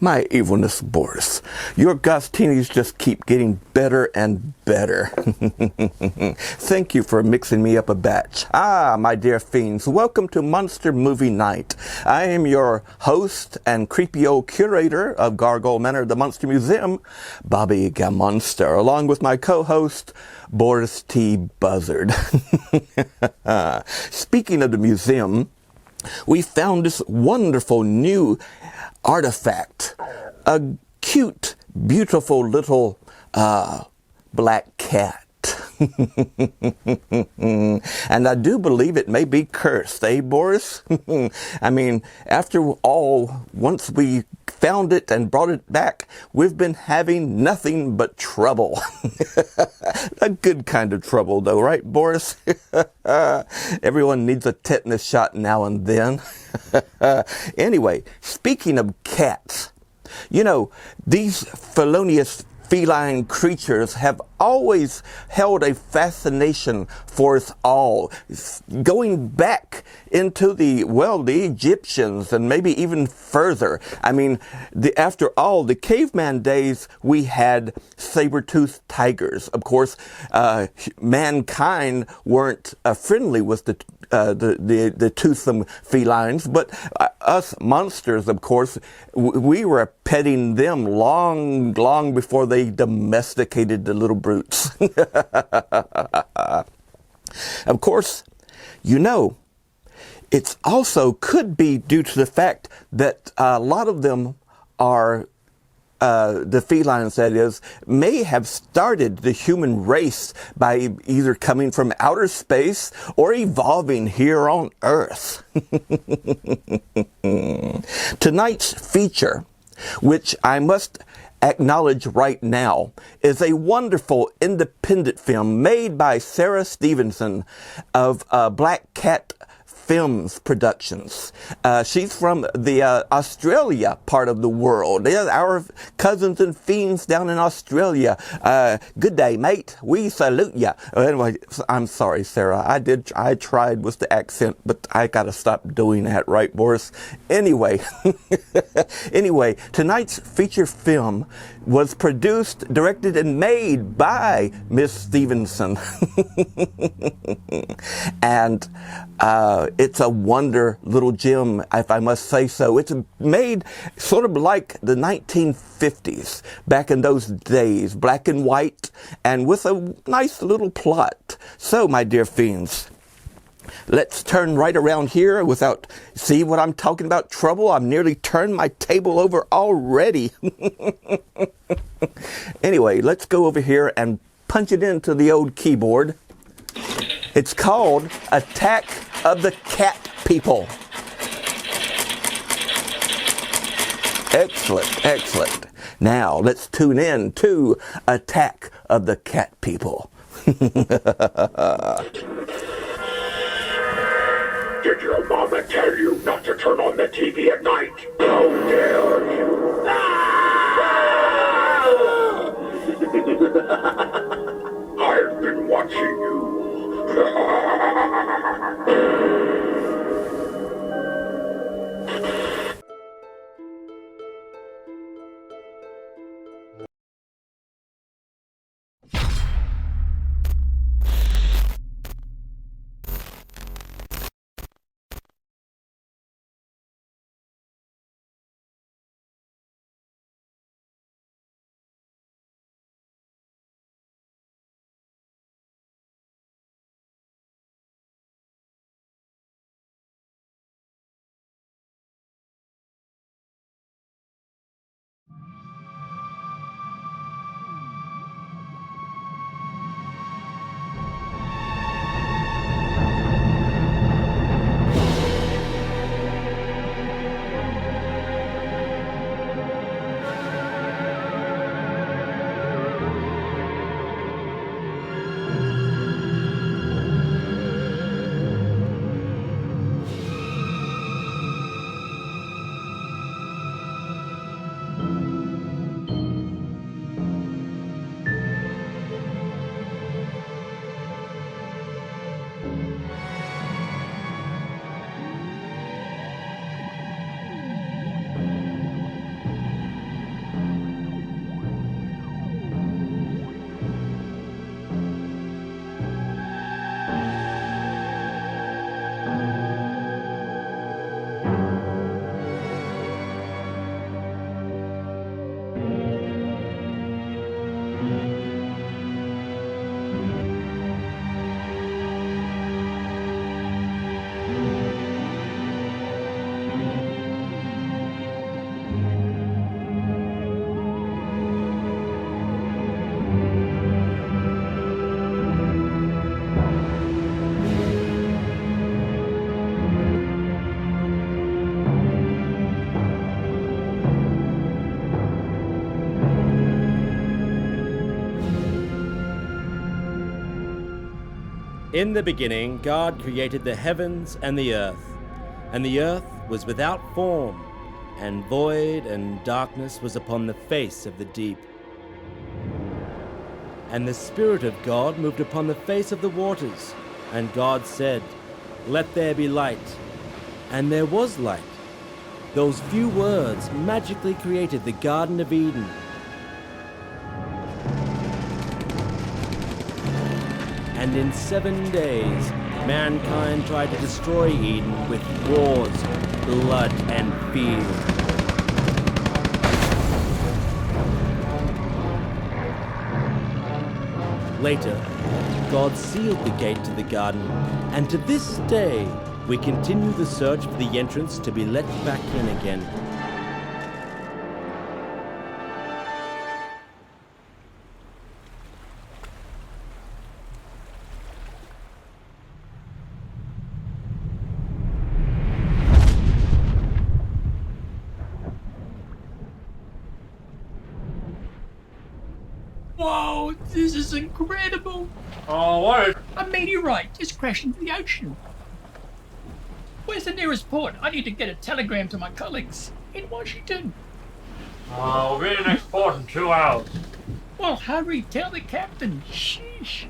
My evilness, Boris. Your Gostinis just keep getting better and better. Thank you for mixing me up a batch. Ah, my dear fiends, welcome to Monster Movie Night. I am your host and creepy old curator of Gargoyle Manor, the Monster Museum, Bobby Gammonster, along with my co-host, Boris T. Buzzard. Speaking of the museum, we found this wonderful new artifact, a cute, beautiful little black cat. And I do believe it may be cursed, eh, Boris? I mean, after all, once we found it and brought it back, we've been having nothing but trouble. A good kind of trouble, though, right, Boris? Everyone needs a tetanus shot now and then. Anyway, speaking of cats, you know, these felonious feline creatures have always held a fascination for us all, going back into the Egyptians and maybe even further. I mean, after all, the caveman days, we had saber-toothed tigers. Of course, mankind weren't friendly with the toothsome felines, but us monsters, of course, we were petting them long before they domesticated the little brutes. Of course, you know, it's also could be due to the fact that a lot of them are the felines, that is, may have started the human race by either coming from outer space or evolving here on Earth. Tonight's feature, which I must acknowledge right now, is a wonderful independent film made by Sarah Stephenson of Black Cat Films Productions. She's from the Australia part of the world. They're our cousins and fiends down in Australia. Good day, mate. We salute ya. Anyway, I'm sorry, Sarah. I tried with the accent, but I gotta stop doing that, right, Boris? Anyway, tonight's feature film was produced, directed, and made by Miss Stephenson. And it's a wonder little gem, if I must say so. It's made sort of like the 1950s, back in those days, black and white, and with a nice little plot. So, my dear fiends, let's turn right around here without, see what I'm talking about, trouble? I've nearly turned my table over already. Anyway, let's go over here and punch it into the old keyboard. It's called Attack of the Cat People. Excellent, excellent. Now, let's tune in to Attack of the Cat People. Did your mama tell you not to turn on the TV at night? How dare you! I've been watching you. In the beginning, God created the heavens and the earth was without form, and void and darkness was upon the face of the deep. And the Spirit of God moved upon the face of the waters, and God said, "Let there be light." And there was light. Those few words magically created the Garden of Eden. And in 7 days, mankind tried to destroy Eden with wars, blood, and fear. Later, God sealed the gate to the garden, and to this day, we continue the search for the entrance to be let back in again. Whoa, this is incredible! Oh, what? A meteorite just crashed into the ocean. Where's the nearest port? I need to get a telegram to my colleagues in Washington. We'll be in the next port in 2 hours. Well, hurry, tell the captain. Sheesh.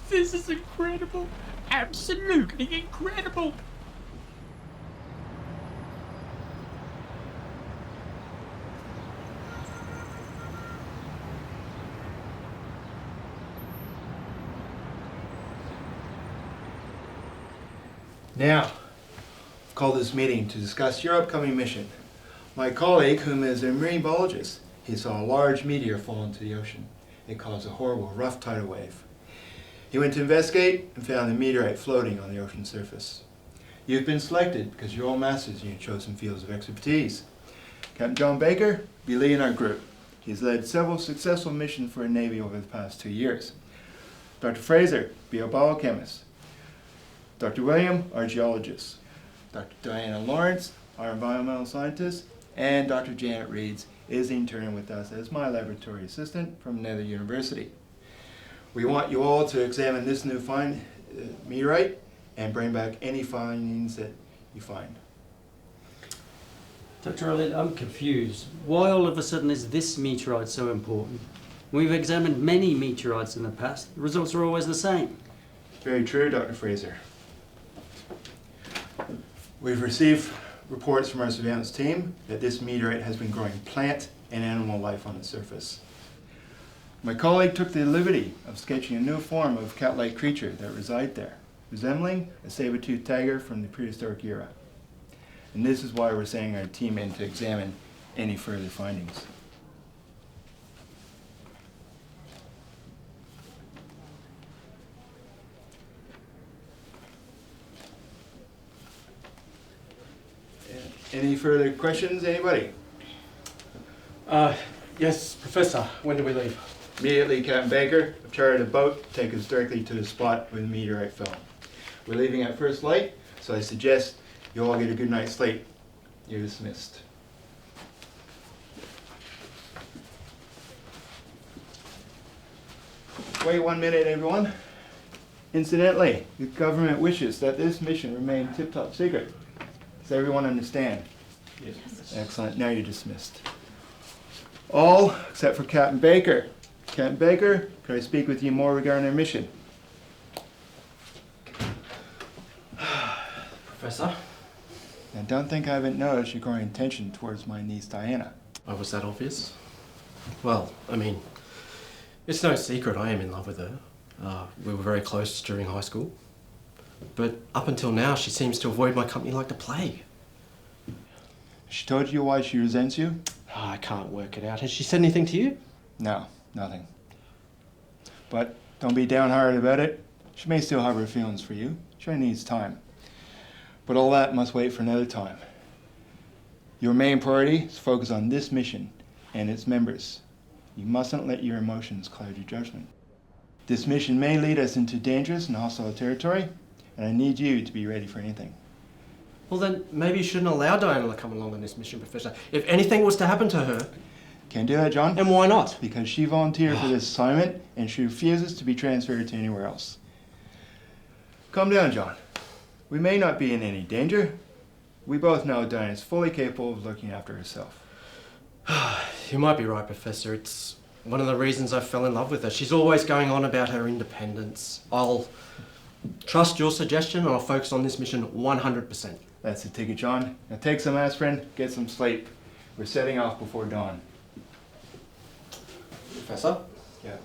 This is incredible. Absolutely incredible. Now, I've called this meeting to discuss your upcoming mission. My colleague, whom is a marine biologist, he saw a large meteor fall into the ocean. It caused a horrible, rough tidal wave. He went to investigate and found the meteorite floating on the ocean surface. You've been selected because you're all masters in your chosen fields of expertise. Captain John Baker will be leading our group. He's led several successful missions for the Navy over the past 2 years. Dr. Fraser will be a biochemist. Dr. William, our geologist. Dr. Diana Lawrence, our environmental scientist. And Dr. Janet Reeds is interning with us as my laboratory assistant from another university. We want you all to examine this new meteorite and bring back any findings that you find. Dr. Elliott, I'm confused. Why all of a sudden is this meteorite so important? We've examined many meteorites in the past. The results are always the same. Very true, Dr. Fraser. We've received reports from our surveillance team that this meteorite has been growing plant and animal life on its surface. My colleague took the liberty of sketching a new form of cat-like creature that reside there, resembling a saber-toothed tiger from the prehistoric era. And this is why we're sending our team in to examine any further findings. Any further questions, anybody? Yes, Professor. When do we leave? Immediately, Captain Baker. I've chartered a boat to take us directly to the spot where the meteorite fell. We're leaving at first light, so I suggest you all get a good night's sleep. You're dismissed. Wait 1 minute, everyone. Incidentally, the government wishes that this mission remain tip-top secret. Does everyone understand? Yes. Excellent. Now you're dismissed. All except for Captain Baker. Captain Baker, could I speak with you more regarding our mission? Professor? I don't think I haven't noticed your growing attention towards my niece Diana. Oh, was that obvious? Well, I mean, it's no secret I am in love with her. We were very close during high school. But up until now, she seems to avoid my company like the plague. She told you why she resents you? Oh, I can't work it out. Has she said anything to you? No, nothing. But don't be downhearted about it. She may still harbor feelings for you. She only needs time. But all that must wait for another time. Your main priority is to focus on this mission and its members. You mustn't let your emotions cloud your judgment. This mission may lead us into dangerous and hostile territory, and I need you to be ready for anything. Well then, maybe you shouldn't allow Diana to come along on this mission, Professor. If anything was to happen to her... Can't do that, John. And why not? Because she volunteered for this assignment, and she refuses to be transferred to anywhere else. Calm down, John. We may not be in any danger. We both know Diane is fully capable of looking after herself. You might be right, Professor. It's one of the reasons I fell in love with her. She's always going on about her independence. I'll trust your suggestion and I'll focus on this mission 100%. That's the ticket, John. Now take some aspirin, get some sleep. We're setting off before dawn. Professor? Yeah.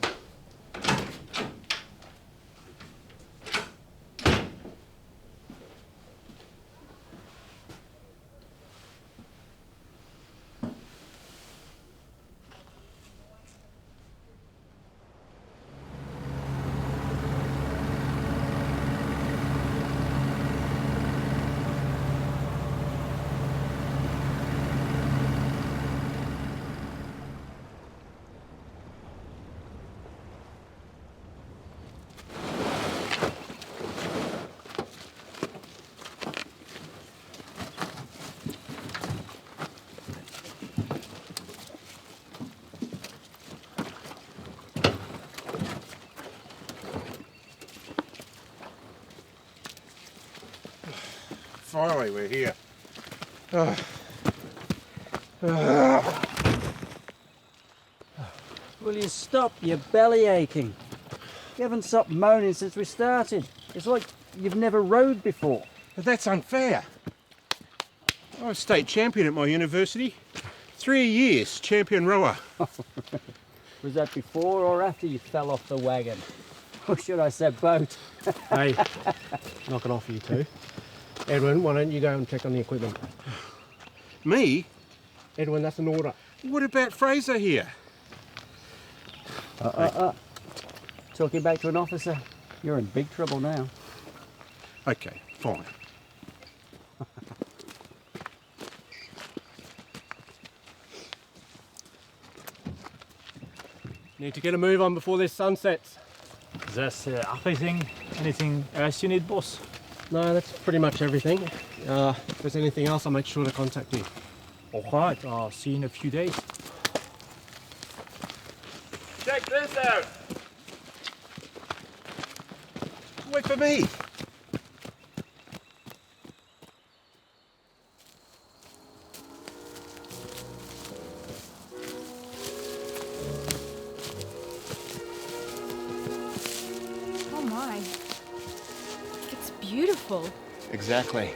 Finally, we're here. Will you stop your belly aching? You haven't stopped moaning since we started. It's like you've never rowed before. But that's unfair. I was state champion at my university. 3 years, champion rower. Was that before or after you fell off the wagon? Or should I say boat? Hey, knock it off, you two. Edwin, why don't you go and check on the equipment? Me? Edwin, that's an order. What about Fraser here? Talking back to an officer, you're in big trouble now. Okay, fine. Need to get a move on before this sun sets. That's everything. Anything else you need, boss? No, that's pretty much everything. If there's anything else, I'll make sure to contact you. All right, I'll see you in a few days. Check this out! Wait for me! Oh my. It's beautiful. Exactly.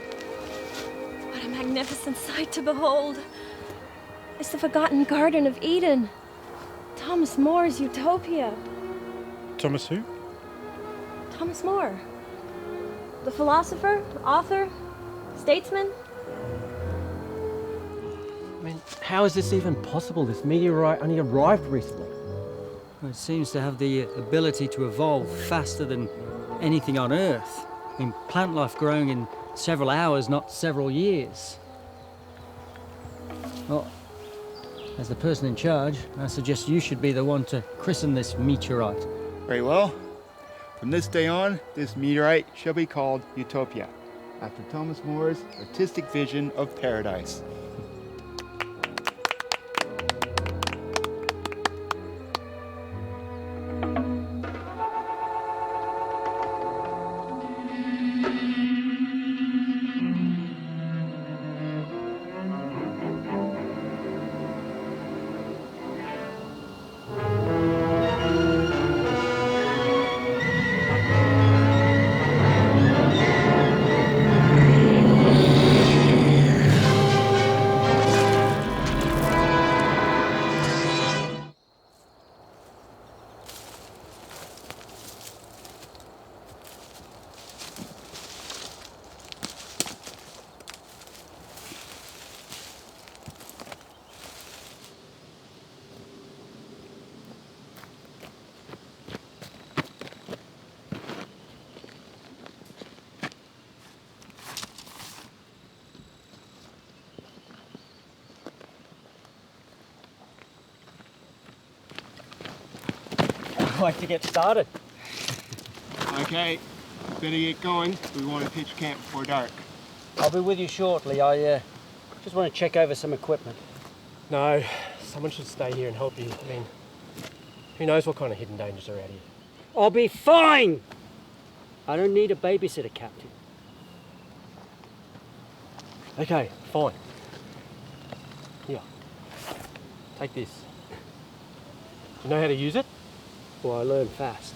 What a magnificent sight to behold. It's the forgotten Garden of Eden. Thomas More's Utopia. Thomas who? Thomas More. The philosopher, author, statesman. I mean, how is this even possible? This meteorite only arrived recently. Well, it seems to have the ability to evolve faster than anything on Earth. I mean, plant life growing in several hours, not several years. Well, as the person in charge, I suggest you should be the one to christen this meteorite. Very well. From this day on, this meteorite shall be called Utopia, after Thomas More's artistic vision of paradise. I'd like to get started. Okay, better get going. We want to pitch camp before dark. I'll be with you shortly. I just want to check over some equipment. No, someone should stay here and help you. I mean, who knows what kind of hidden dangers are out here. I'll be fine! I don't need a babysitter, Captain. Okay, fine. Here. Take this. You know how to use it? Well, I learn fast.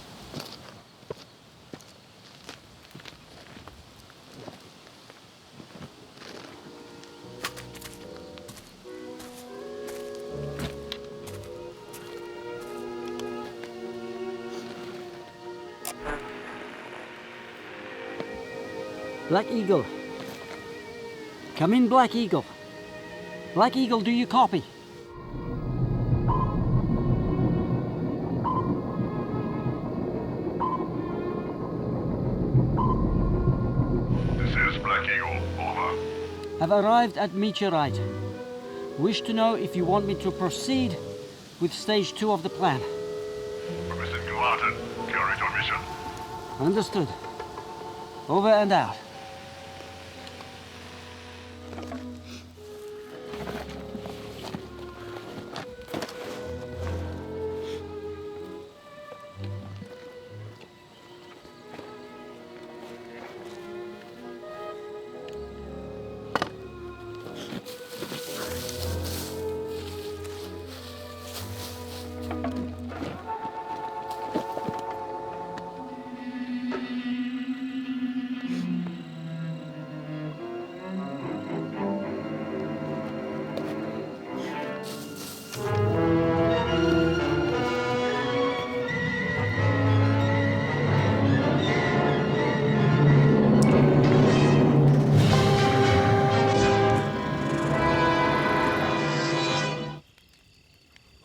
Black Eagle. Come in, Black Eagle. Black Eagle, do you copy? This is Black Eagle. Over. Have arrived at meteorite. Wish to know if you want me to proceed with stage 2 of the plan. Permission granted. Carried on mission. Understood. Over and out.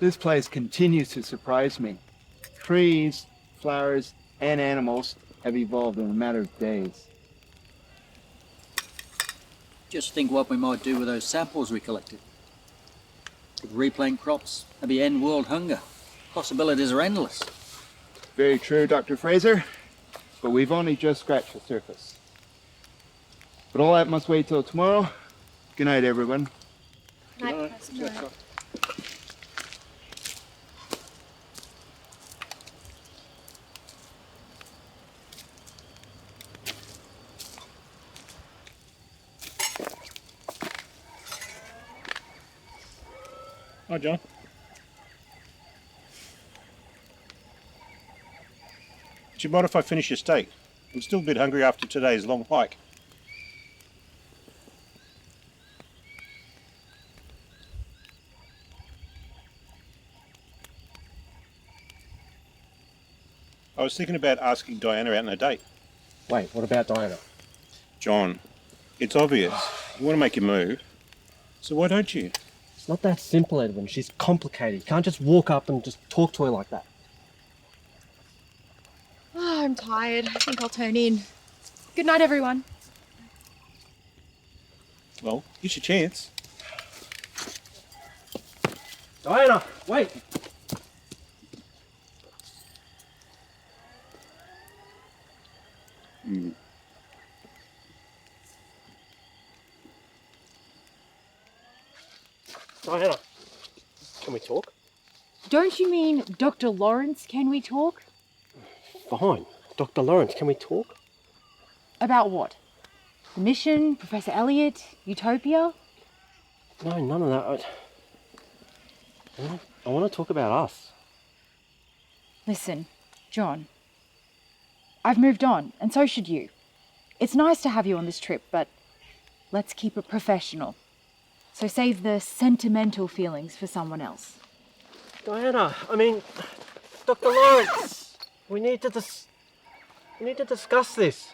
This place continues to surprise me. Trees, flowers, and animals have evolved in a matter of days. Just think what we might do with those samples we collected. Could replant crops, maybe end world hunger. Possibilities are endless. Very true, Dr. Fraser, but we've only just scratched the surface. But all that must wait till tomorrow. Good night, everyone. Night, Professor. Hi, John. Do you mind if I finish your steak? I'm still a bit hungry after today's long hike. I was thinking about asking Diana out on a date. Wait, what about Diana? John, it's obvious. You want to make your move, so why don't you? It's not that simple, Edwin. She's complicated. You can't just walk up and just talk to her like that. Oh, I'm tired. I think I'll turn in. Good night, everyone. Well, here's your chance. Diana, wait! Diana, can we talk? Don't you mean Dr. Lawrence, can we talk? Fine. Dr. Lawrence, can we talk? About what? The mission, Professor Elliot, Utopia? No, none of that. I want to talk about us. Listen, John. I've moved on, and so should you. It's nice to have you on this trip, but let's keep it professional. So save the sentimental feelings for someone else. Diana, I mean, Dr. Lawrence, we need to discuss this.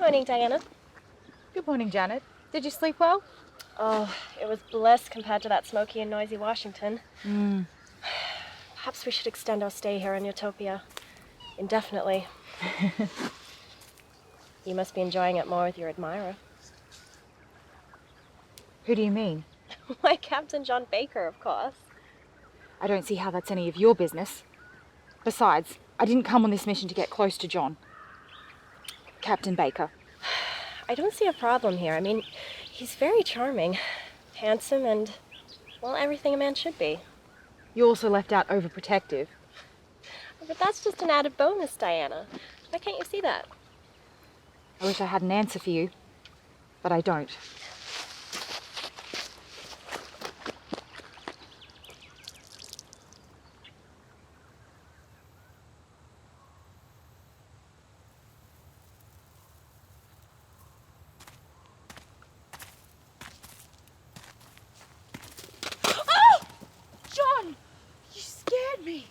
Morning, Diana. Good morning, Janet. Did you sleep well? Oh, it was bliss compared to that smoky and noisy Washington. Perhaps we should extend our stay here in Utopia. Indefinitely. You must be enjoying it more with your admirer. Who do you mean? Why, Captain John Baker, of course. I don't see how that's any of your business. Besides, I didn't come on this mission to get close to John. Captain Baker. I don't see a problem here. I mean, he's very charming, handsome, and, well, everything a man should be. You also left out overprotective. But that's just an added bonus, Diana. Why can't you see that? I wish I had an answer for you, but I don't.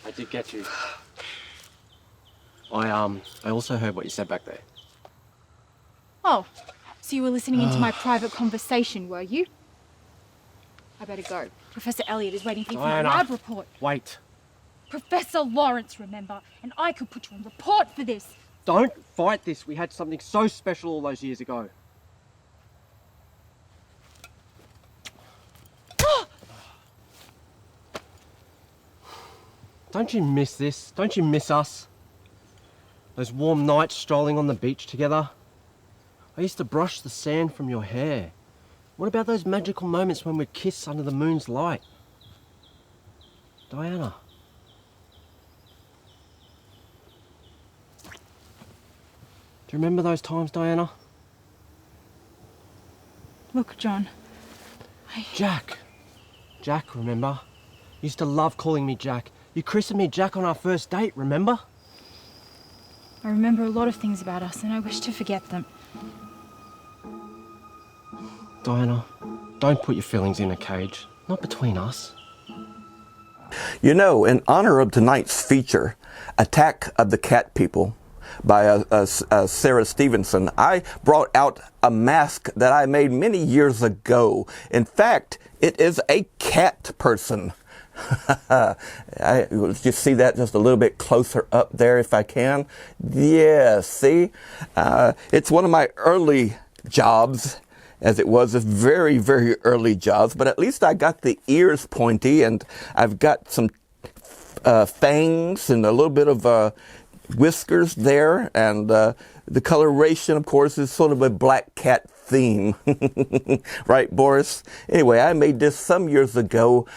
I did get you. I also heard what you said back there. Oh, so you were listening into my private conversation, were you? I better go. Professor Elliot is waiting for you for my lab report. Wait. Professor Lawrence, remember? And I could put you on report for this. Don't fight this. We had something so special all those years ago. Don't you miss this? Don't you miss us? Those warm nights strolling on the beach together? I used to brush the sand from your hair. What about those magical moments when we'd kiss under the moon's light? Diana. Do you remember those times, Diana? Look, John. Jack. Jack, remember? You used to love calling me Jack. You christened me Jack on our first date, remember? I remember a lot of things about us and I wish to forget them. Diana, don't put your feelings in a cage. Not between us. You know, in honor of tonight's feature, Attack of the Cat People, by Sarah Stephenson, I brought out a mask that I made many years ago. In fact, it is a cat person. Let's just see that just a little bit closer up there if I can. Yeah, see? It's one of my early jobs, as it was a very, very early jobs, but at least I got the ears pointy and I've got some fangs and a little bit of whiskers there, and the coloration, of course, is sort of a black cat theme. Right, Boris? Anyway, I made this some years ago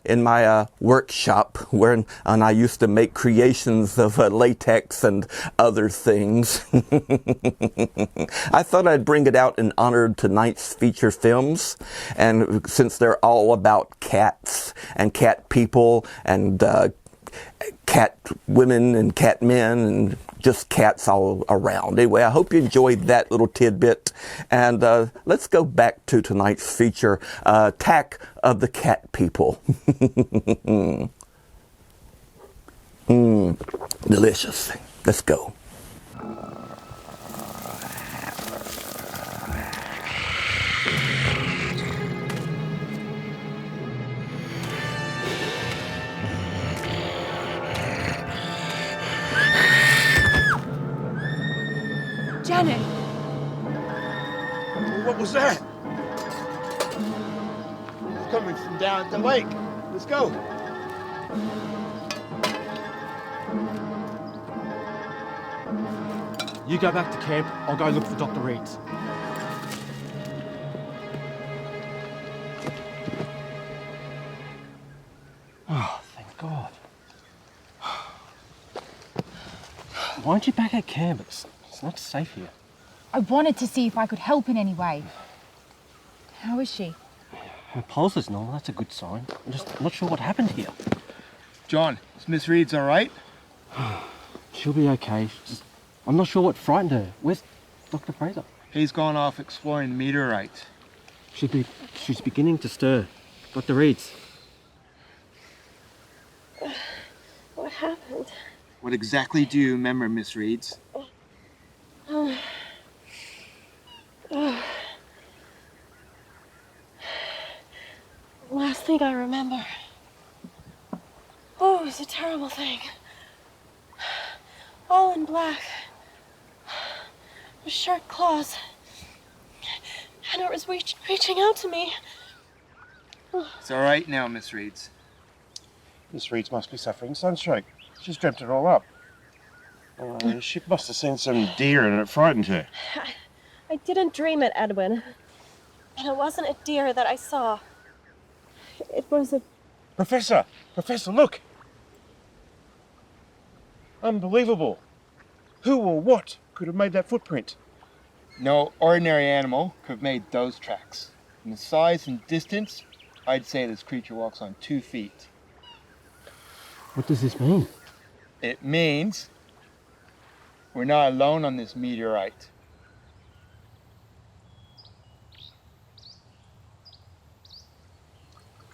in my workshop and I used to make creations of latex and other things. I thought I'd bring it out in honor of tonight's feature films, and since they're all about cats and cat people and cat women and cat men and just cats all around. Anyway, I hope you enjoyed that little tidbit. And let's go back to tonight's feature, Attack of the Cat People. Delicious. Let's go. Janet! What was that? It's coming from down the lake. Let's go. You go back to camp, I'll go look for Dr. Reeds. Oh, thank God. Why aren't you back at camp? It's not safe here. I wanted to see if I could help in any way. How is she? Her pulse is normal, that's a good sign. I'm not sure what happened here. John, is Miss Reed's all right? She'll be okay. I'm not sure what frightened her. Where's Dr. Fraser? He's gone off exploring meteorites. She's beginning to stir. Dr. Reeds. What happened? What exactly do you remember, Miss Reeds? think I remember. Oh, it was a terrible thing. All in black. With sharp claws. And it was reaching out to me. It's all right now, Miss Reeds. Miss Reeds must be suffering sunstroke. She's dreamt it all up. She must have seen some deer and it frightened her. I didn't dream it, Edwin. And it wasn't a deer that I saw. It was a... Professor! Professor, look! Unbelievable. Who or what could have made that footprint? No ordinary animal could have made those tracks. In the size and distance, I'd say this creature walks on 2 feet. What does this mean? It means we're not alone on this meteorite.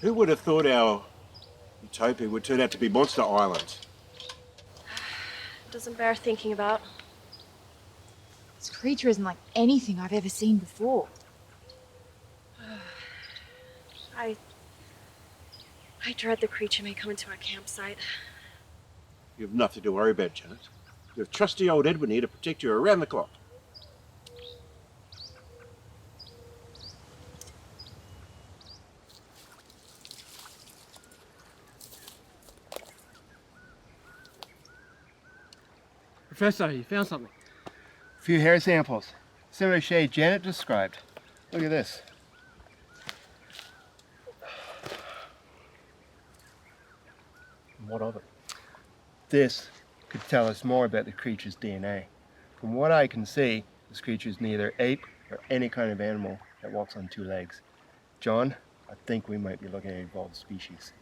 Who would have thought our Utopia would turn out to be Monster Island? Doesn't bear thinking about. This creature isn't like anything I've ever seen before. I dread the creature may come into our campsite. You have nothing to worry about, Janet. You have trusty old Edwin here to protect you around the clock. Professor, you found something. A few hair samples, similar shade Janet described. Look at this. What of it? This could tell us more about the creature's DNA. From what I can see, this creature is neither ape or any kind of animal that walks on 2 legs. John, I think we might be looking at an evolved species.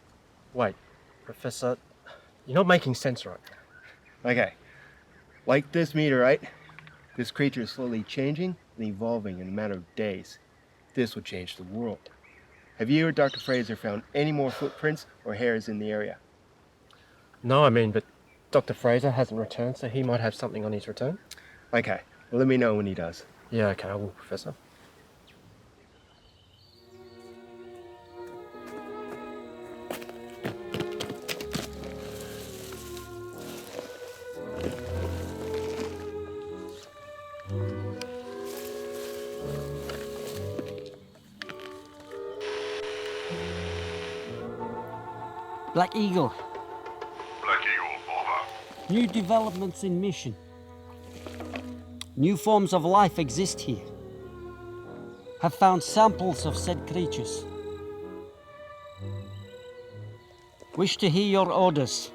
Wait, Professor, you're not making sense right now. Okay, like this meteorite, this creature is slowly changing and evolving in a matter of days. This will change the world. Have you or Dr. Fraser found any more footprints or hairs in the area? No, I mean, but Dr. Fraser hasn't returned, so he might have something on his return. Okay, well, let me know when he does. Yeah, okay, I will, Professor. Black Eagle. Black Eagle, over. New developments in mission. New forms of life exist here. Have found samples of said creatures. Wish to hear your orders.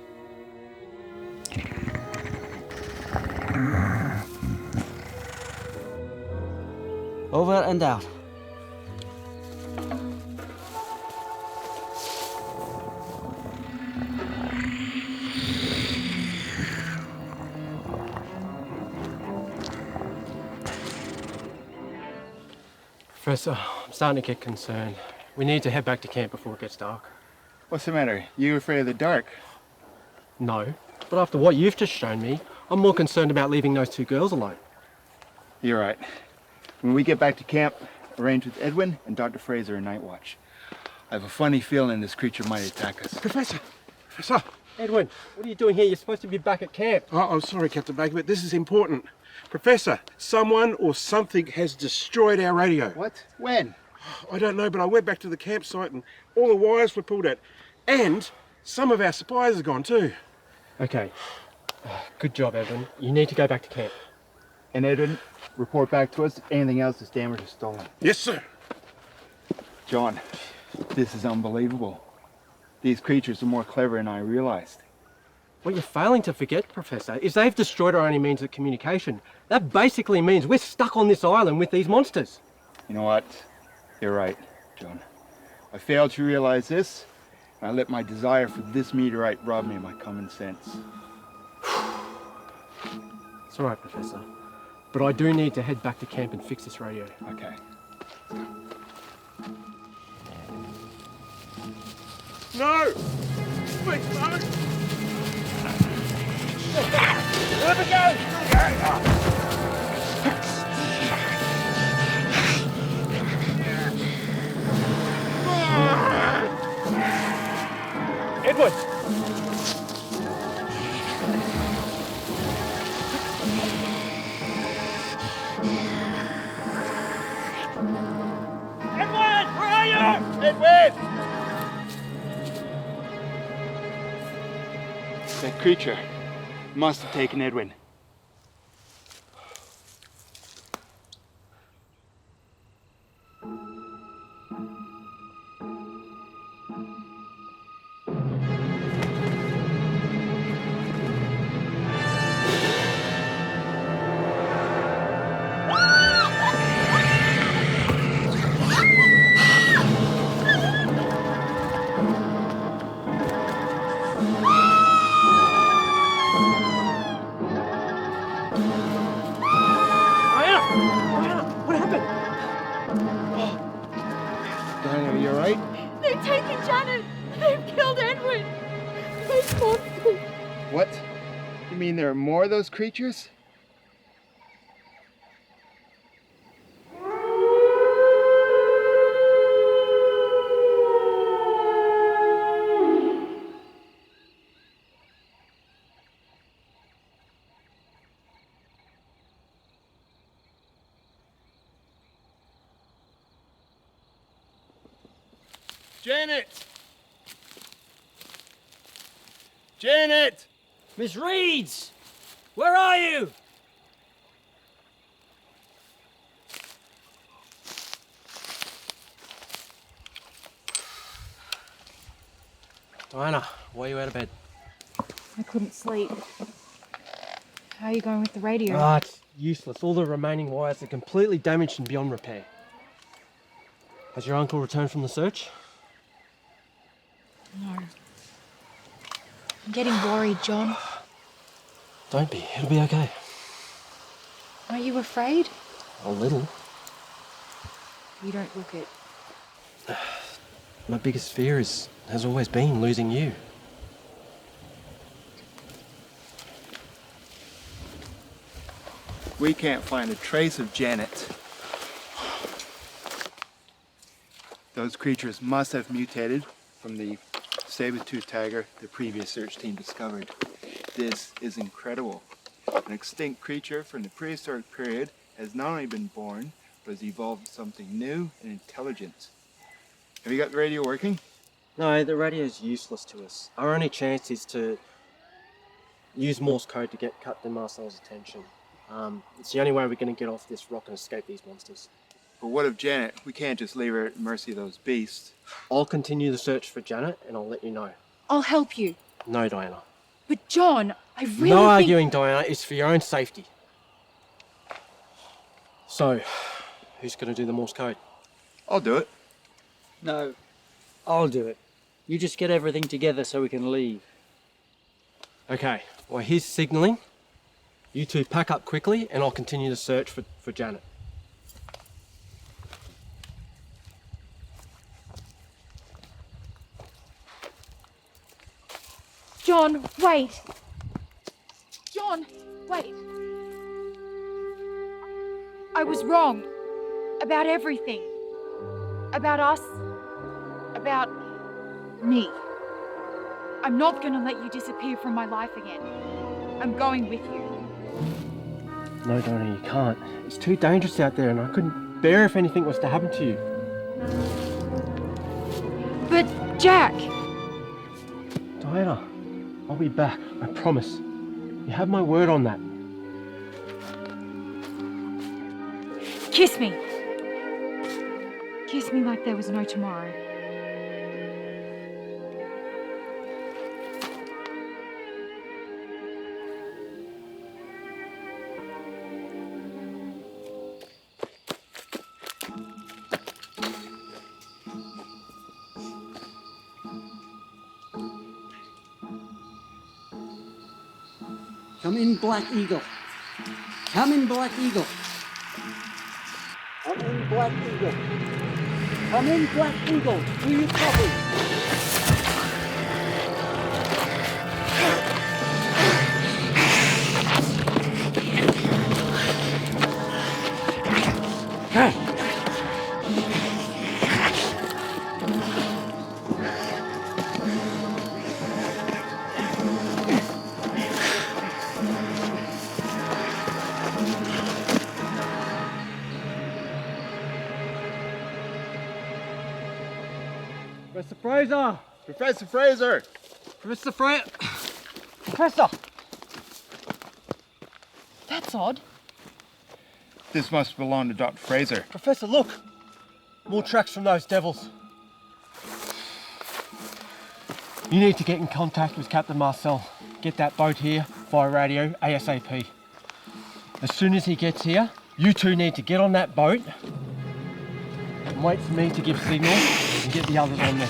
Over and out. Professor, I'm starting to get concerned. We need to head back to camp before it gets dark. What's the matter? You afraid of the dark? No, but after what you've just shown me, I'm more concerned about leaving those 2 girls alone. You're right. When we get back to camp, arrange with Edwin and Dr. Fraser a night watch. I have a funny feeling this creature might attack us. Professor! Professor! Edwin, what are you doing here? You're supposed to be back at camp. Oh, I'm sorry, Captain Baker, but this is important. Professor, someone or something has destroyed our radio. What? When? I don't know, but I went back to the campsite and all the wires were pulled out. And some of our supplies are gone too. Okay. Good job, Edwin. You need to go back to camp. And Edwin, report back to us if anything else is damaged or stolen. Yes, sir. John, this is unbelievable. These creatures are more clever than I realized. What you're failing to forget, Professor, is they've destroyed our only means of communication. That basically means we're stuck on this island with these monsters. You know what? You're right, John. I failed to realize this, and I let my desire for this meteorite rob me of my common sense. It's all right, Professor. But I do need to head back to camp and fix this radio. Okay. No! Please, no! Let me go! creature must have taken Edwin. What? You mean there are more of those creatures? Janet! Janet! Miss Reeds! Where are you? Diana, why are you out of bed? I couldn't sleep. How are you going with the radio? Ah, it's useless. All the remaining wires are completely damaged and beyond repair. Has your uncle returned from the search? No. I'm getting worried, John. Don't be. It'll be okay. Aren't you afraid? A little. You don't look it. My biggest fear has always been losing you. We can't find a trace of Janet. Those creatures must have mutated from the saber-toothed tiger the previous search team discovered. This is incredible. An extinct creature from the prehistoric period has not only been born, but has evolved something new and intelligent. Have you got the radio working? No, the radio's useless to us. Our only chance is to use Morse code to get Captain Marcel's attention. It's the only way we're going to get off this rock and escape these monsters. But what of Janet? We can't just leave her at the mercy of those beasts. I'll continue the search for Janet and I'll let you know. I'll help you. No, Diana. But John, I really No think... arguing, Diana. It's for your own safety. So, who's going to do the Morse code? I'll do it. No, I'll do it. You just get everything together so we can leave. Okay, well here's signalling. You two pack up quickly and I'll continue the search for Janet. John, wait. John, wait. I was wrong. About everything. About us. About me. I'm not gonna let you disappear from my life again. I'm going with you. No, Diana, you can't. It's too dangerous out there and I couldn't bear if anything was to happen to you. But Jack! Diana, I'll be back, I promise. You have my word on that. Kiss me. Kiss me like there was no tomorrow. Come in, Black Eagle. Come in, Black Eagle. Come in, Black Eagle. Come in, Black Eagle. Do you copy? Professor Fraser! Professor Fraser! Professor Fraser! Professor! That's odd. This must belong to Dr. Fraser. Professor, look! More tracks from those devils. You need to get in contact with Captain Marcel. Get that boat here via radio ASAP. As soon as he gets here, you two need to get on that boat and wait for me to give signal and get the others on there.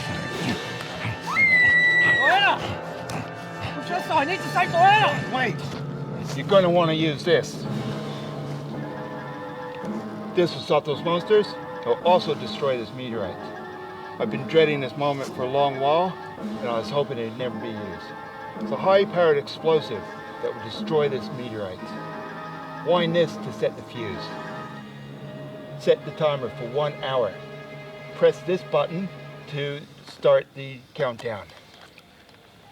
Diana! Professor, I need to save Diana! Wait! You're going to want to use this. This will stop those monsters. It'll also destroy this meteorite. I've been dreading this moment for a long while, and I was hoping it'd never be used. It's a high-powered explosive that will destroy this meteorite. Wind this to set the fuse. Set the timer for 1 hour. Press this button to start the countdown.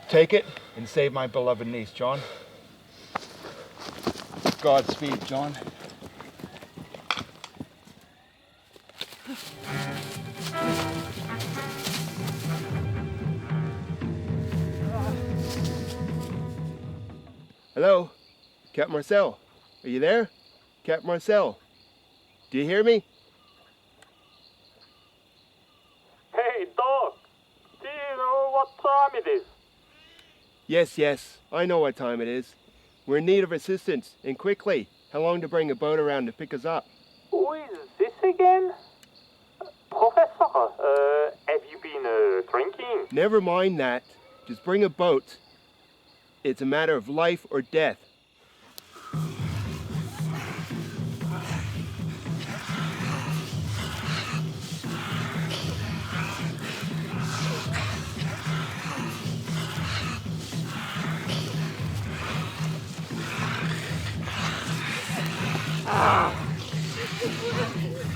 Take it and save my beloved niece, John. Godspeed, John. Hello, Captain Marcel. Are you there? Captain Marcel. Do you hear me? Hey, Doc! Do you know what time it is? Yes, I know what time it is. We're in need of assistance, and quickly. How long to bring a boat around to pick us up? Who is this again? Professor, have you been drinking? Never mind that. Just bring a boat. It's a matter of life or death.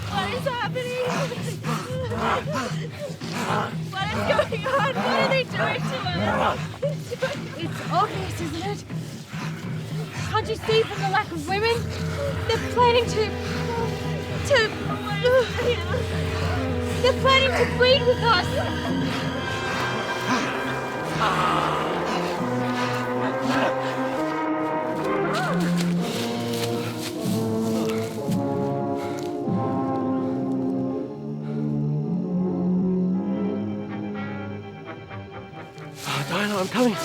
What is happening? What is going on? What are they doing to us? It's obvious, isn't it? Can't you see from the lack of women? They're planning They're planning to breed with us. Diana, I'm coming.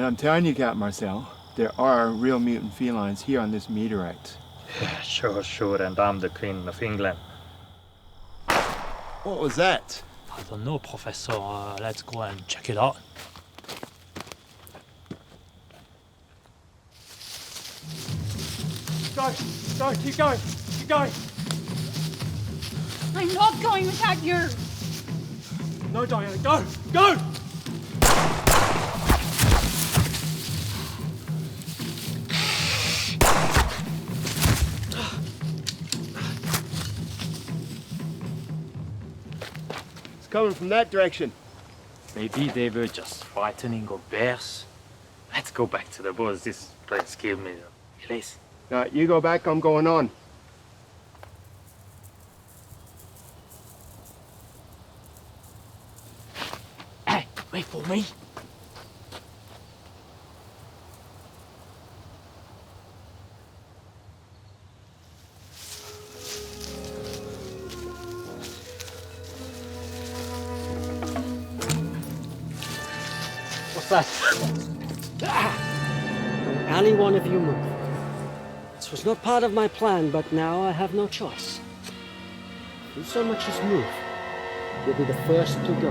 And I'm telling you, Captain Marcel, there are real mutant felines here on this meteorite. Sure, and I'm the Queen of England. What was that? I don't know, Professor. Let's go and check it out. Go, keep going, keep going. I'm not going without you. No, Diana, go! It's coming from that direction. Maybe they were just frightening of bears. Let's go back to the woods. This place gave me a place. You go back, I'm going on. Hey, wait for me. What's that? Don't any one of you move. This was not part of my plan, but now I have no choice. If you so much as move, you'll be the first to go,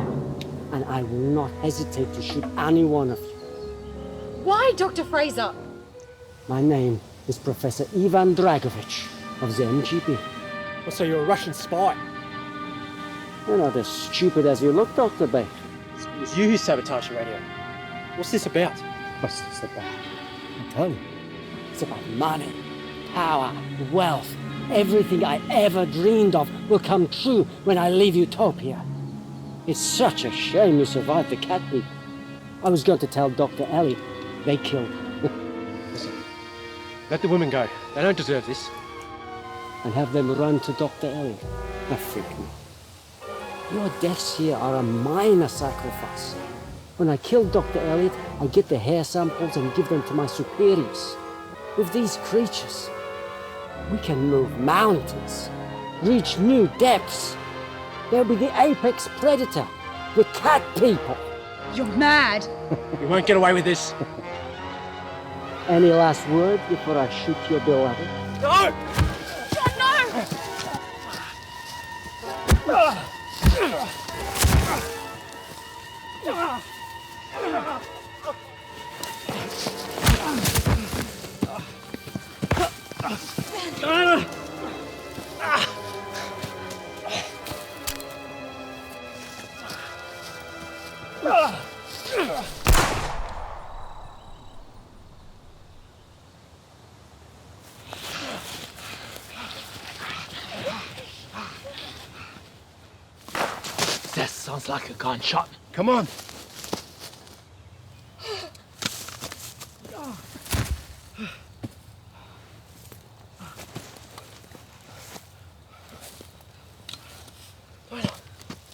and I will not hesitate to shoot any one of you. Why, Dr. Fraser? My name is Professor Ivan Dragovich of the MGB. So you're a Russian spy? You're not as stupid as you look, Dr. Bay. It was you who sabotaged the radio. What's this about? What's this about? I'll tell you. It's about money, power, wealth. Everything I ever dreamed of will come true when I leave Utopia. It's such a shame you survived the cat people. I was going to tell Dr. Elliot they killed him. Listen, let the women go. They don't deserve this. And have them run to Dr. Elliot. That freaked me. Your deaths here are a minor sacrifice. When I kill Dr. Elliot, I get the hair samples and give them to my superiors. With these creatures, we can move mountains, reach new depths. They'll be the apex predator, the cat people. You're mad. You won't get away with this. Any last word before I shoot your beloved? No! John, no! That sounds like a gunshot. Come on.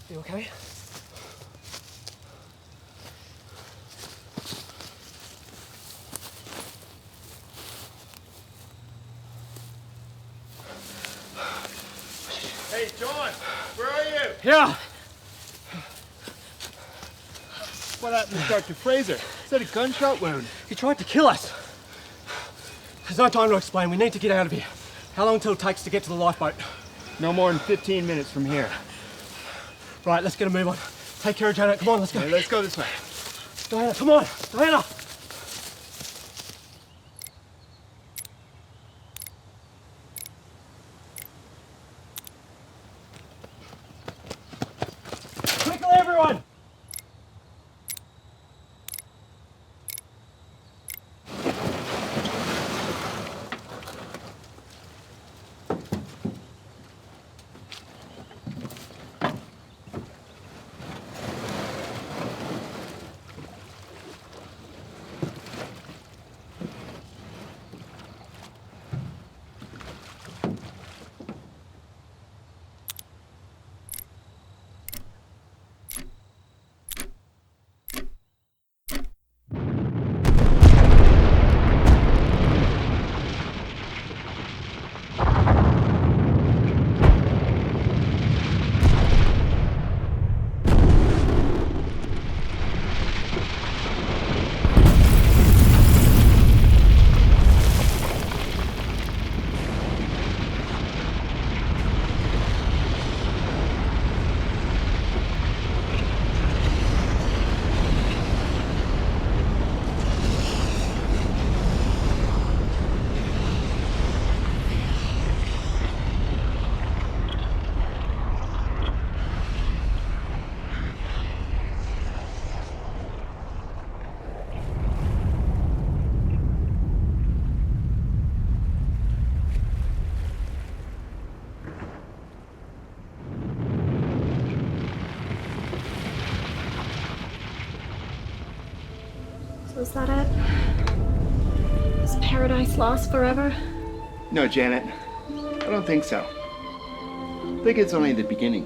You okay? Hey, John, where are you? Yeah! What happened to Dr. Fraser? Is that a gunshot wound? He tried to kill us. There's no time to explain. We need to get out of here. How long till it takes to get to the lifeboat? No more than 15 minutes from here. Right, let's get a move on. Take care of Janet. Come on, let's go. Hey, let's go this way. Diana, come on. Diana! Quickly, everyone! that it? Is paradise lost forever? No, Janet. I don't think so. I think it's only the beginning.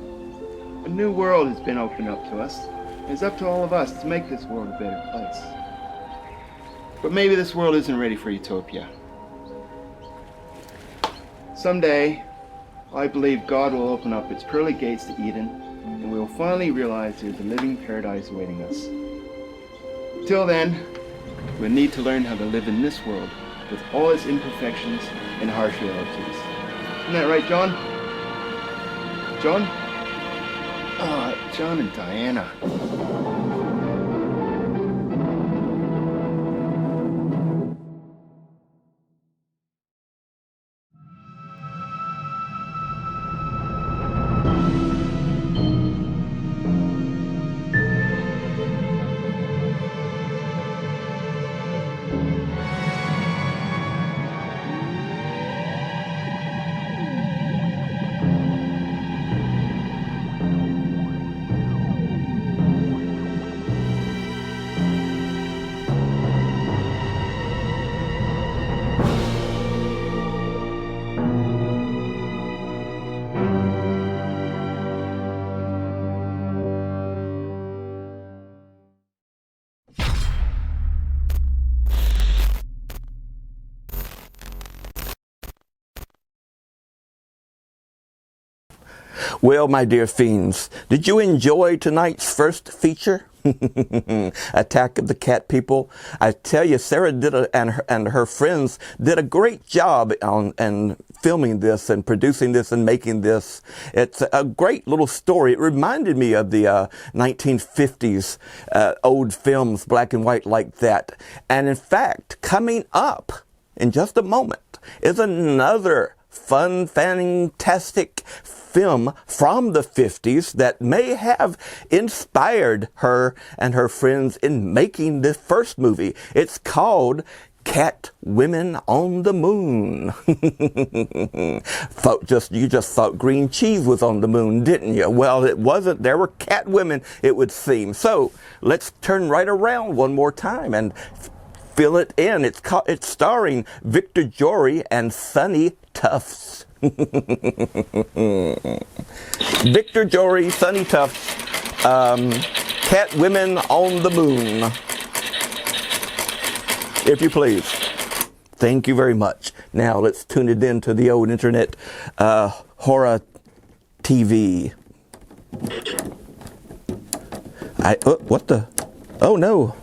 A new world has been opened up to us. It's up to all of us to make this world a better place. But maybe this world isn't ready for Utopia. Someday, I believe God will open up its pearly gates to Eden, and we will finally realize there's a living paradise awaiting us. Till then, we'll need to learn how to live in this world with all its imperfections and harsh realities. Isn't that right, John? John? John and Diana. Well, my dear fiends, did you enjoy tonight's first feature? Attack of the Cat People. I tell you, Sarah did and her friends did a great job on filming this and producing this and making this. It's a great little story. It reminded me of the 1950s old films, black and white like that. And in fact, coming up in just a moment is another fun, fantastic film from the 50s that may have inspired her and her friends in making this first movie. It's called Cat Women on the Moon. You just thought green cheese was on the moon, didn't you? Well, it wasn't. There were cat women, it would seem. So let's turn right around one more time and fill it in. It's starring Victor Jory and Sonny Tufts. Victor Jory, Sonny Tufts, Cat Women on the Moon. If you please. Thank you very much. Now let's tune it in to the old internet horror TV. What the? Oh no.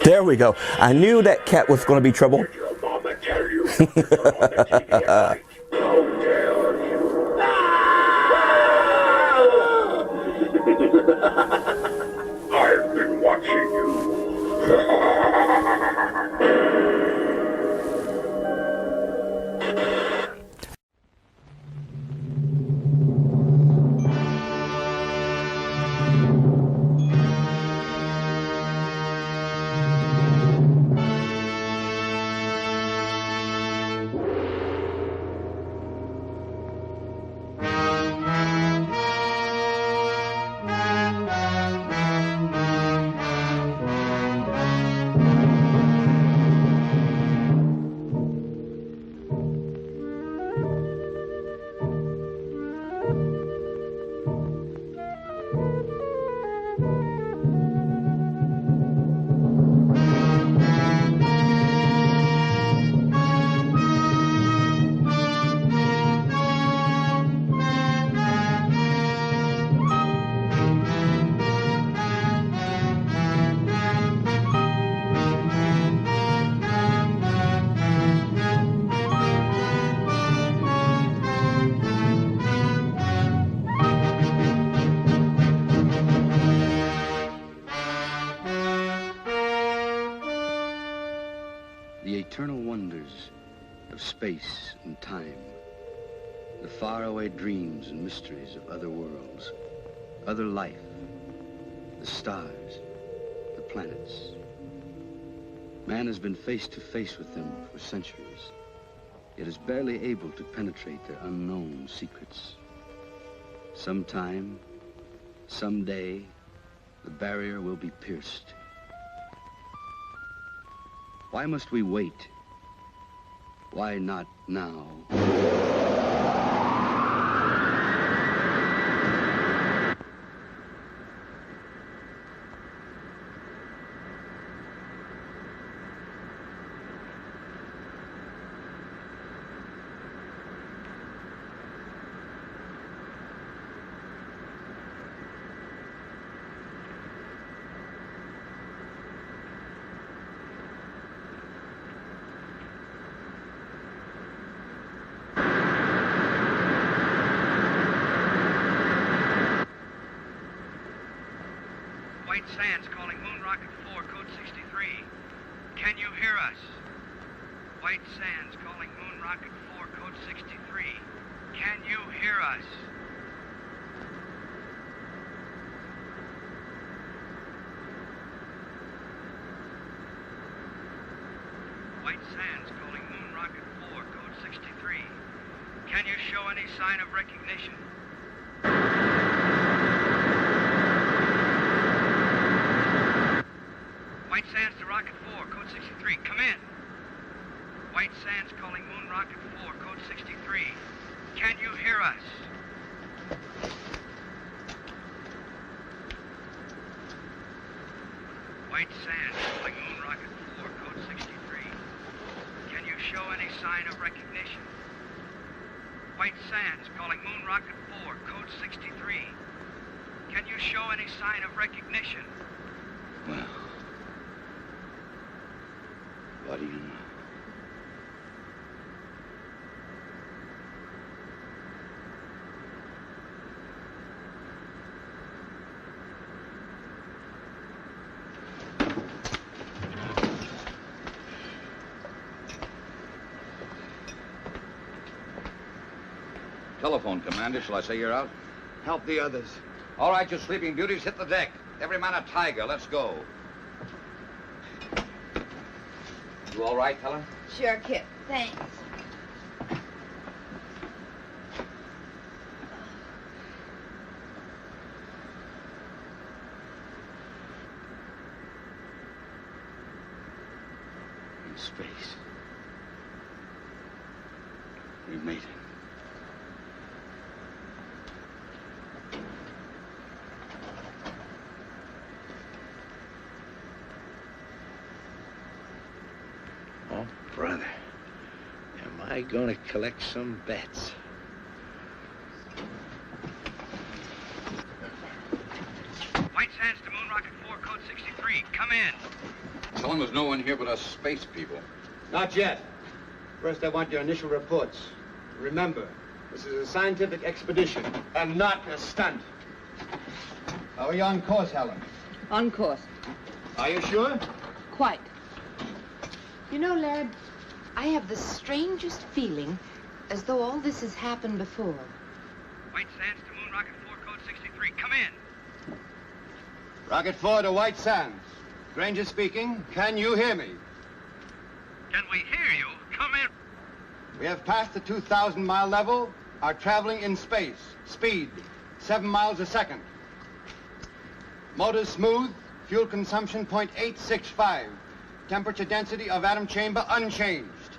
There we go. I knew that cat was going to be trouble. How dare you? I've been watching you. eternal wonders of space and time, the faraway dreams and mysteries of other worlds, other life, the stars, the planets. Man has been face to face with them for centuries, yet is barely able to penetrate their unknown secrets. Sometime, someday, the barrier will be pierced, Why must we wait? Why not now? Sands calling Moon Rocket 4, code 63. Can you hear us? White Sands calling Moon Rocket 4, code 63. Can you hear us? White Sands calling Moon Rocket 4, code 63. Can you show any sign of recognition? White Sands to Rocket 4, code 63. Come in. White Sands calling Moon Rocket 4, code 63. Can you hear us? White Sands calling Moon Rocket 4, code 63. Can you show any sign of recognition? White Sands calling Moon Rocket 4, code 63. Can you show any sign of recognition? Well, what do you know? Telephone, Commander. Shall I say you're out? Help the others. All right, you sleeping beauties, hit the deck. Every man a tiger. Let's go. You all right, Helen? Sure, Kip. Thanks. In space. We made it. Oh, brother, am I going to collect some bets? White Sands to Moon Rocket 4, code 63. Come in. Tell him there's no one here but us space people. Not yet. First, I want your initial reports. Remember, this is a scientific expedition and not a stunt. How are you on course, Helen? On course. Are you sure? Quite. You know, lad, I have the strangest feeling as though all this has happened before. White Sands to Moon Rocket 4, code 63. Come in. Rocket 4 to White Sands. Granger speaking. Can you hear me? Can we hear you? Come in. We have passed the 2,000-mile level, are traveling in space. Speed, 7 miles a second. Motors smooth, fuel consumption 0.865. Temperature density of atom chamber unchanged.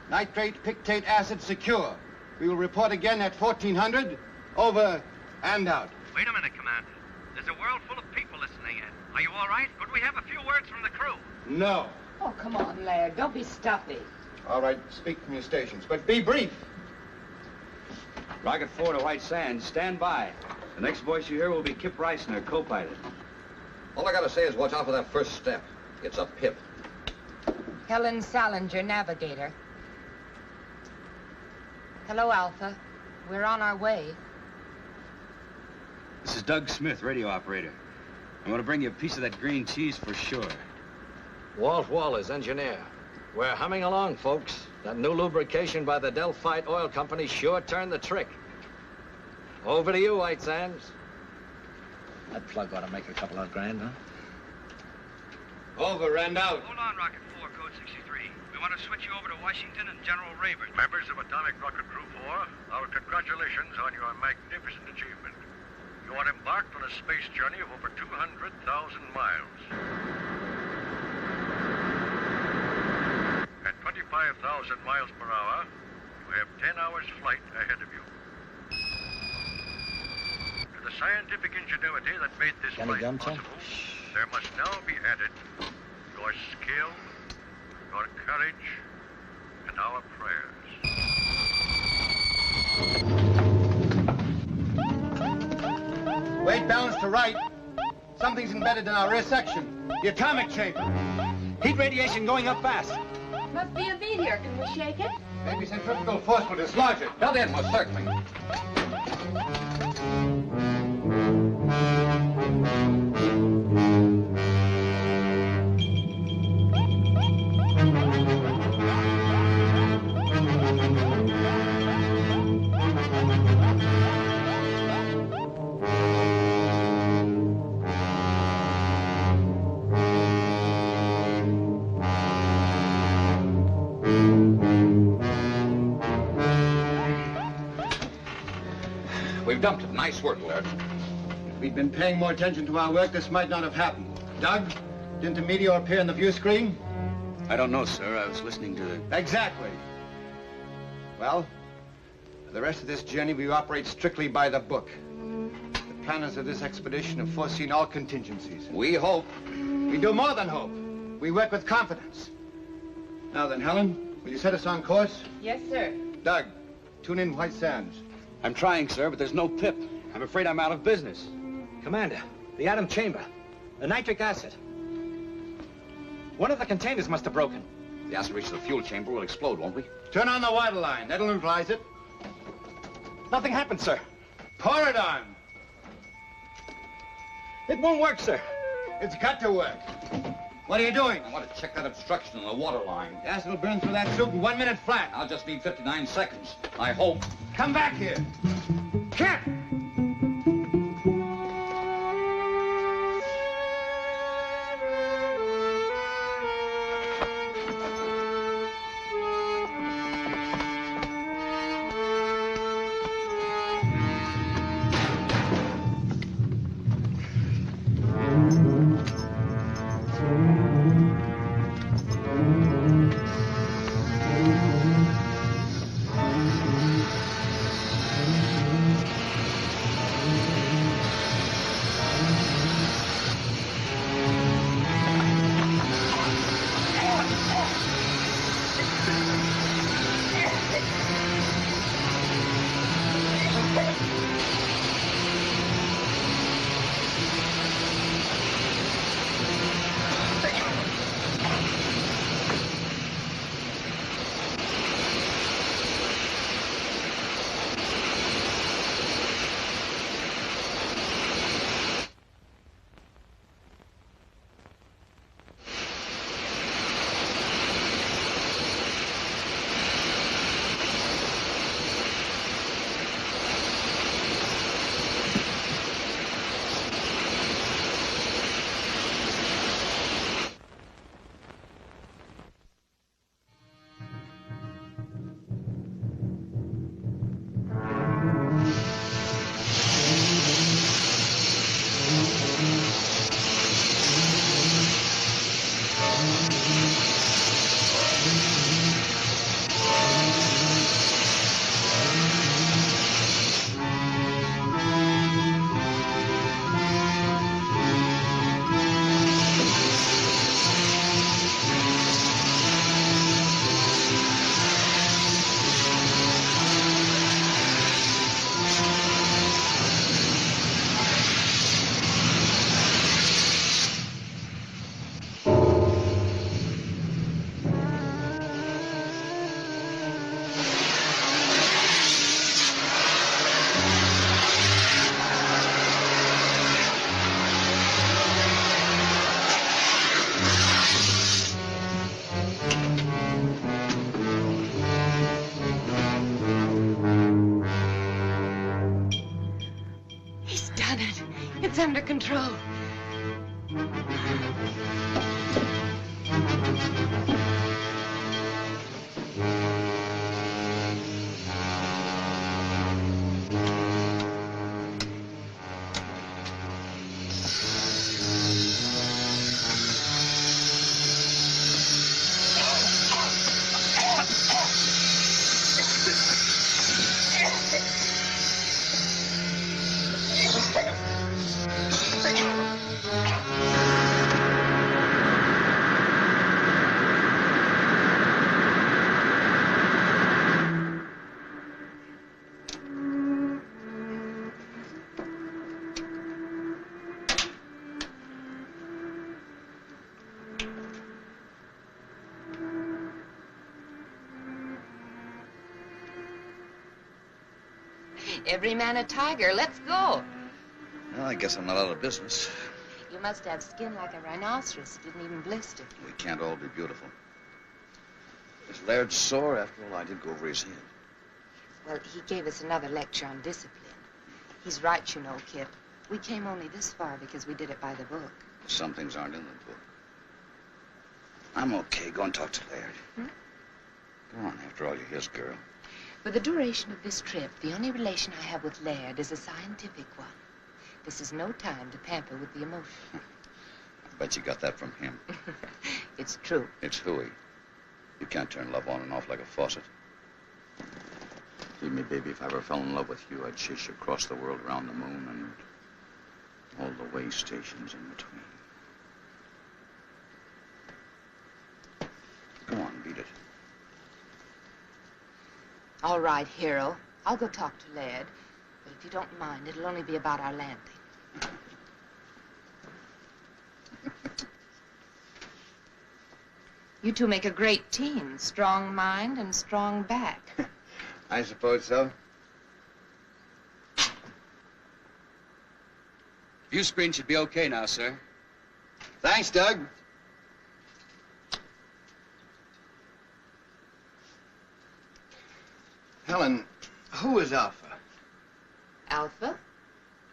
Nitrate pictate acid secure. We will report again at 1400. Over and out. Wait a minute, Commander. There's a world full of people listening in. Are you all right? Could we have a few words from the crew? No. Oh, come on, lad. Don't be stuffy. All right, speak from your stations, but be brief. Rocket 4 to White Sands, stand by. The next voice you hear will be Kip Reisner, co-pilot. All I gotta say is watch out for that first step. It's a pip. Helen Salinger, navigator. Hello, Alpha. We're on our way. This is Doug Smith, radio operator. I'm going to bring you a piece of that green cheese for sure. Walt Wallace, engineer. We're humming along, folks. That new lubrication by the Delphite Oil Company sure turned the trick. Over to you, White Sands. That plug ought to make a couple of grand, huh? Over and out. Hold on, Rocket 4, code 63. We want to switch you over to Washington and General Rayburn. Members of Atomic Rocket Crew 4, our congratulations on your magnificent achievement. You are embarked on a space journey of over 200,000 miles. 5,000 miles per hour. You have 10 hours flight ahead of you. To the scientific ingenuity that made this flight possible, there must now be added your skill, your courage, and our prayers. Weight balance to right. Something's embedded in our rear section. The atomic chamber. Heat radiation going up fast. Must be a meteor. Can we shake it? Maybe centrifugal force will dislodge it. Well, then, most certainly. We've dumped it. Nice work, Laird. If we'd been paying more attention to our work, this might not have happened. Doug, didn't the meteor appear on the view screen? I don't know, sir. I was listening to the... Exactly. Well, for the rest of this journey, we operate strictly by the book. The planners of this expedition have foreseen all contingencies. We hope. We do more than hope. We work with confidence. Now then, Helen, will you set us on course? Yes, sir. Doug, tune in White Sands. I'm trying, sir, but there's no pip. I'm afraid I'm out of business. Commander, the atom chamber, the nitric acid. One of the containers must have broken. The acid reaches the fuel chamber, will explode, won't we? Turn on the water line. That'll neutralize it. Nothing happened, sir. Pour it on. It won't work, sir. It's got to work. What are you doing? I want to check that obstruction in the water line. The acid will burn through that soup in 1 minute flat. I'll just need 59 seconds. I hope. Come back here. Kent! It's under control. Every man a tiger. Let's go. Well, I guess I'm not out of business. You must have skin like a rhinoceros. It didn't even blister. We can't all be beautiful. Is Laird sore? After all, I did go over his head. Well, he gave us another lecture on discipline. He's right, you know, Kip. We came only this far because we did it by the book. Some things aren't in the book. I'm okay. Go and talk to Laird. Go on. After all, you're his girl. For the duration of this trip, the only relation I have with Laird is a scientific one. This is no time to pamper with the emotion. I bet you got that from him. It's true. It's hooey. You can't turn love on and off like a faucet. Believe me, baby, if I ever fell in love with you, I'd chase you across the world, around the moon, and all the way stations in between. Go on, beat it. All right, hero. I'll go talk to Laird. But if you don't mind, it'll only be about our landing. You two make a great team. Strong mind and strong back. I suppose so. View screen should be okay now, sir. Thanks, Doug. Helen, who is Alpha? Alpha?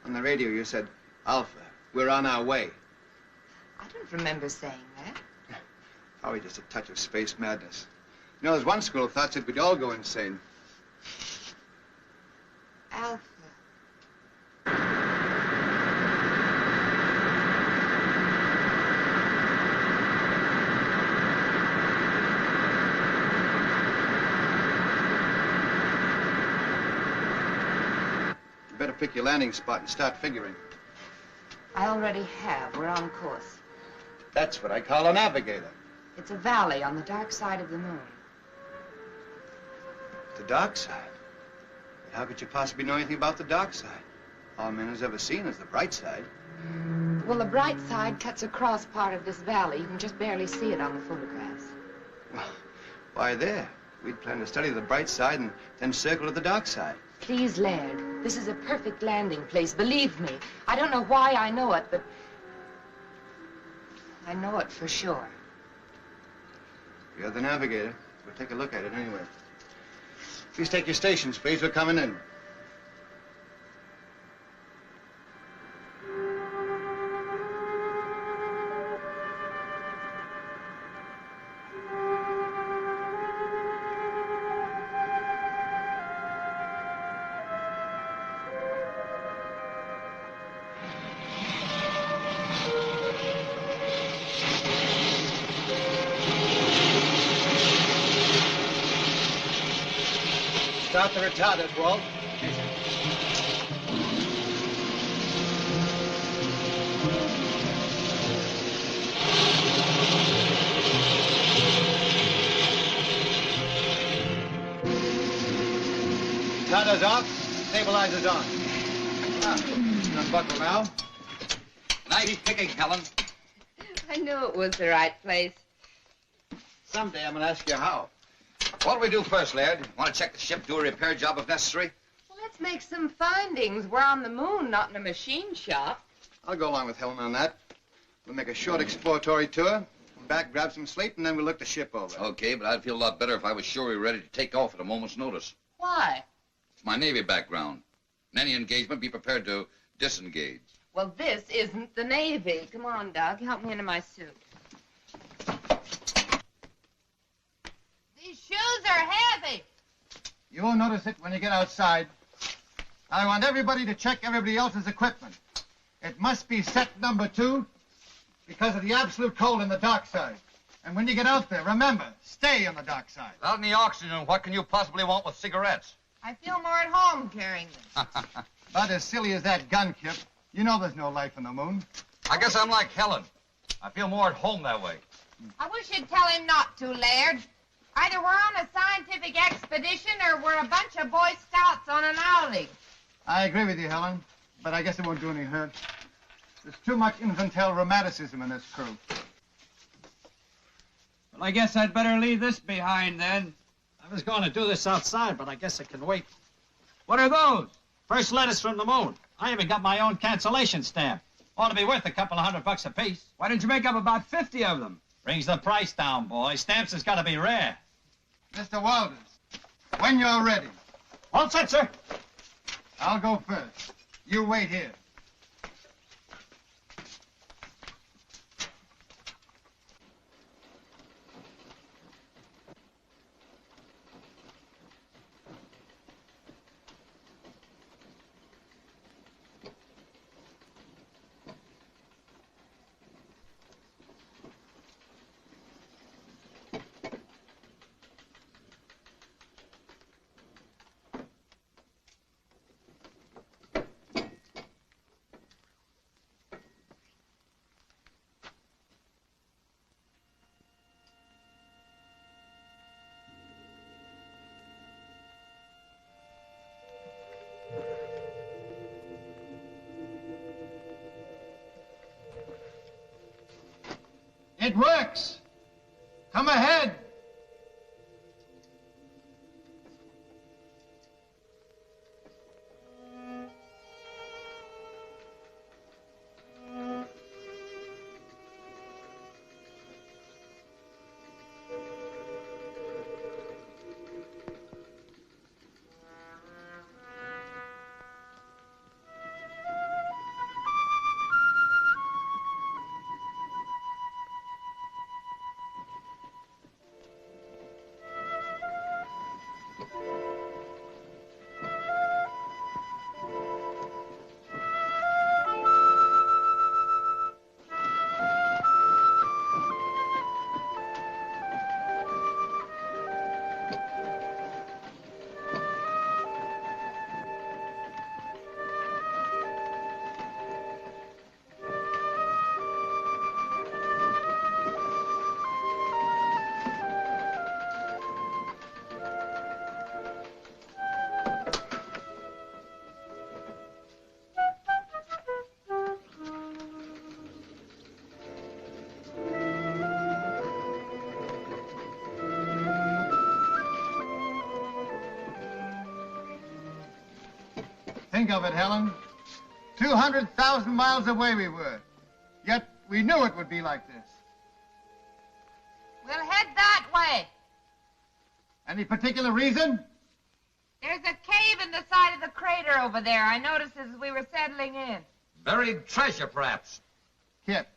On the radio you said, Alpha, we're on our way. I don't remember saying that. Probably just a touch of space madness. You know, there's one school of thought that we'd all go insane. Alpha. You better pick your landing spot and start figuring. I already have. We're on course. That's what I call a navigator. It's a valley on the dark side of the moon. The dark side? But how could you possibly know anything about the dark side? All man has ever seen is the bright side. Well, the bright side cuts across part of this valley. You can just barely see it on the photographs. Well, why there? We'd plan to study the bright side and then circle to the dark side. Please, Laird, this is a perfect landing place. Believe me. I don't know why I know it, but I know it for sure. You're the navigator. We'll take a look at it anyway. Please take your stations, please. We're coming in. Start the retarders, Walt. Retarders off, stabilizers on. Unbuckle now. Nice picking, Helen. I knew it was the right place. Someday I'm going to ask you how. What do we do first, Laird? Want to check the ship, do a repair job if necessary? Well, let's make some findings. We're on the moon, not in a machine shop. I'll go along with Helen on that. We'll make a short exploratory tour, come back, grab some sleep, and then we'll look the ship over. Okay, but I'd feel a lot better if I was sure we were ready to take off at a moment's notice. Why? It's my Navy background. In any engagement, be prepared to disengage. Well, this isn't the Navy. Come on, Doug. Help me into my suit. These shoes are heavy. You won't notice it when you get outside. I want everybody to check everybody else's equipment. It must be set number 2 because of the absolute cold in the dark side. And when you get out there, remember, stay on the dark side. Without any oxygen, what can you possibly want with cigarettes? I feel more at home carrying them. About as silly as that gun, Kip. You know there's no life on the moon. I guess I'm like Helen. I feel more at home that way. I wish you'd tell him not to, Laird. Either we're on a scientific expedition or we're a bunch of Boy Scouts on an outing. I agree with you, Helen, but I guess it won't do any hurt. There's too much infantile romanticism in this crew. Well, I guess I'd better leave this behind then. I was going to do this outside, but I guess it can wait. What are those? First letters from the moon. I even got my own cancellation stamp. Ought to be worth a couple of $100 apiece. Why didn't you make up about 50 of them? Brings the price down, boy. Stamps has got to be rare. Mr. Walters, when you're ready. All set, sir. I'll go first. You wait here. It works. Come ahead. Think of it, Helen. 200,000 miles away we were. Yet we knew it would be like this. We'll head that way. Any particular reason? There's a cave in the side of the crater over there. I noticed as we were settling in. Buried treasure, perhaps. Kit,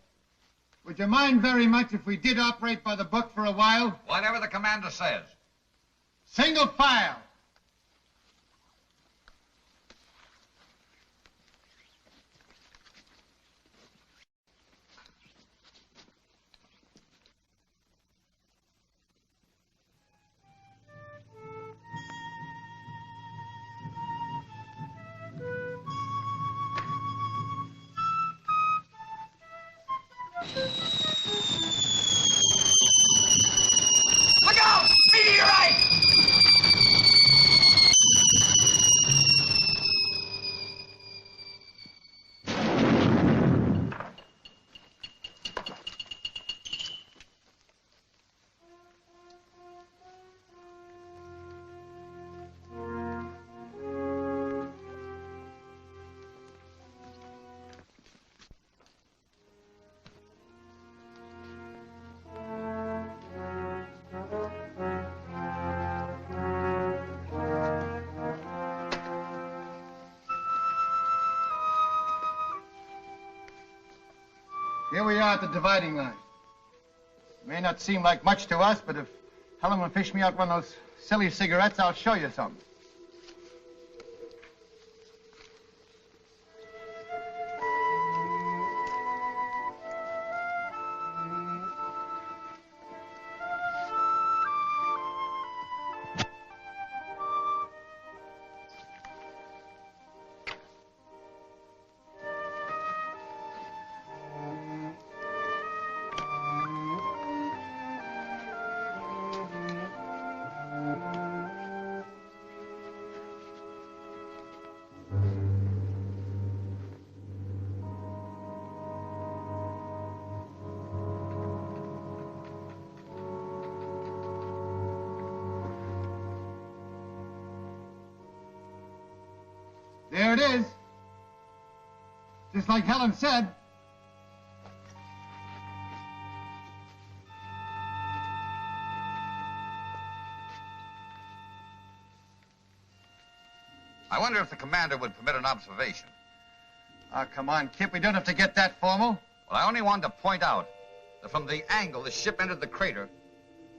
would you mind very much if we did operate by the book for a while? Whatever the commander says. Single file. Look out! Meteorite! Here we are at the dividing line. It may not seem like much to us, but if Helen will fish me out one of those silly cigarettes, I'll show you something. There it is. Just like Helen said. I wonder if the commander would permit an observation. Oh, come on, Kip. We don't have to get that formal. Well, I only wanted to point out that from the angle the ship entered the crater,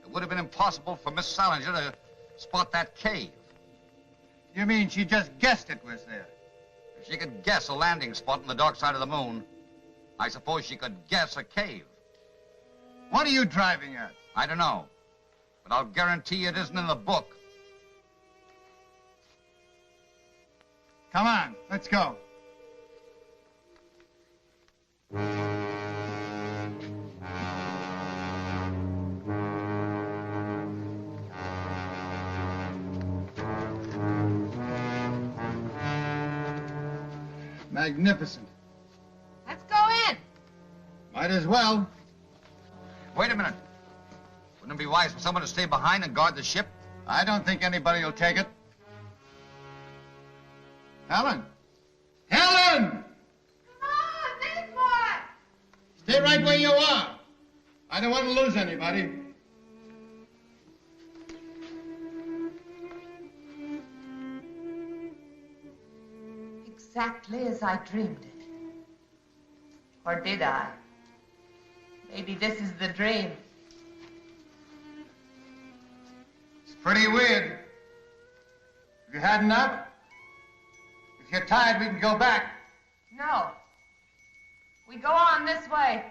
it would have been impossible for Miss Salinger to spot that cave. You mean she just guessed it was there? If she could guess a landing spot on the dark side of the moon, I suppose she could guess a cave. What are you driving at? I don't know, but I'll guarantee it isn't in the book. Come on, let's go. Magnificent. Let's go in. Might as well. Wait a minute. Wouldn't it be wise for someone to stay behind and guard the ship? I don't think anybody will take it. Helen! Helen! Come on, big boy! Stay right where you are. I don't want to lose anybody. Exactly as I dreamed it. Or did I? Maybe this is the dream. It's pretty weird. Have you had enough? If you're tired, we can go back. No. We go on this way.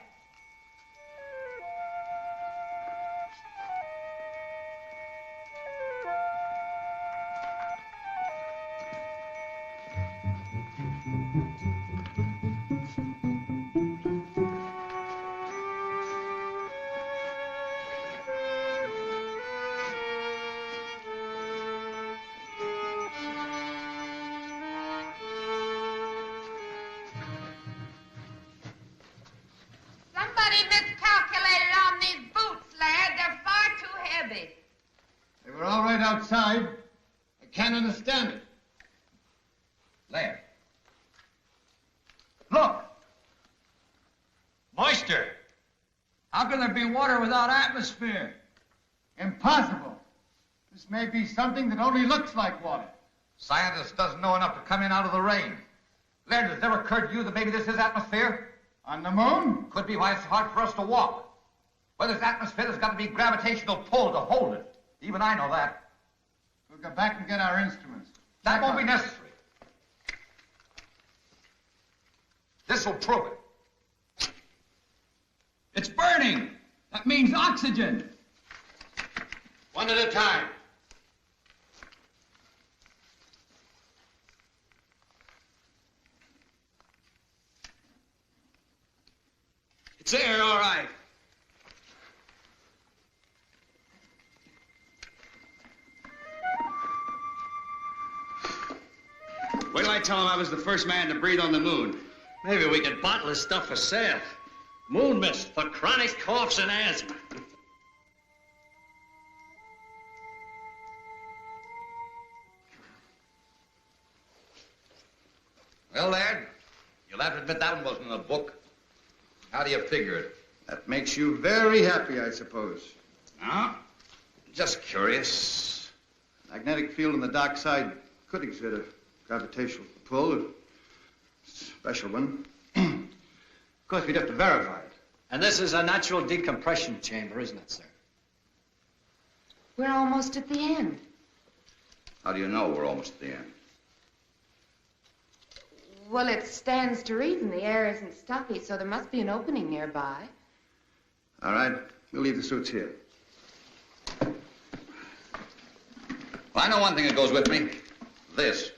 Somebody miscalculated on these boots, lad. They're far too heavy. They were all right outside. I can't understand it. Laird. Look! Moisture. How can there be water without atmosphere? Impossible. This may be something that only looks like water. Scientist doesn't know enough to come in out of the rain. Laird, has it ever occurred to you that maybe this is atmosphere? On the moon? Could be why it's hard for us to walk. Well, this atmosphere has got to be gravitational pull to hold it. Even I know that. We'll go back and get our instruments. That won't be necessary. This will prove it. It's burning. That means oxygen. One at a time. It's there, all right. Wait till I tell him I was the first man to breathe on the moon. Maybe we could bottle this stuff for sale. Moon mist for chronic coughs and asthma. Well, Laird, you'll have to admit that one wasn't in the book. How do you figure it? That makes you very happy, I suppose. No? Just curious. Magnetic field on the dark side could exert a gravitational pull, a special one. Of course, we'd have to verify it. And this is a natural decompression chamber, isn't it, sir? We're almost at the end. How do you know we're almost at the end? Well, it stands to reason the air isn't stuffy, so there must be an opening nearby. All right, we'll leave the suits here. Well, I know one thing that goes with me. This.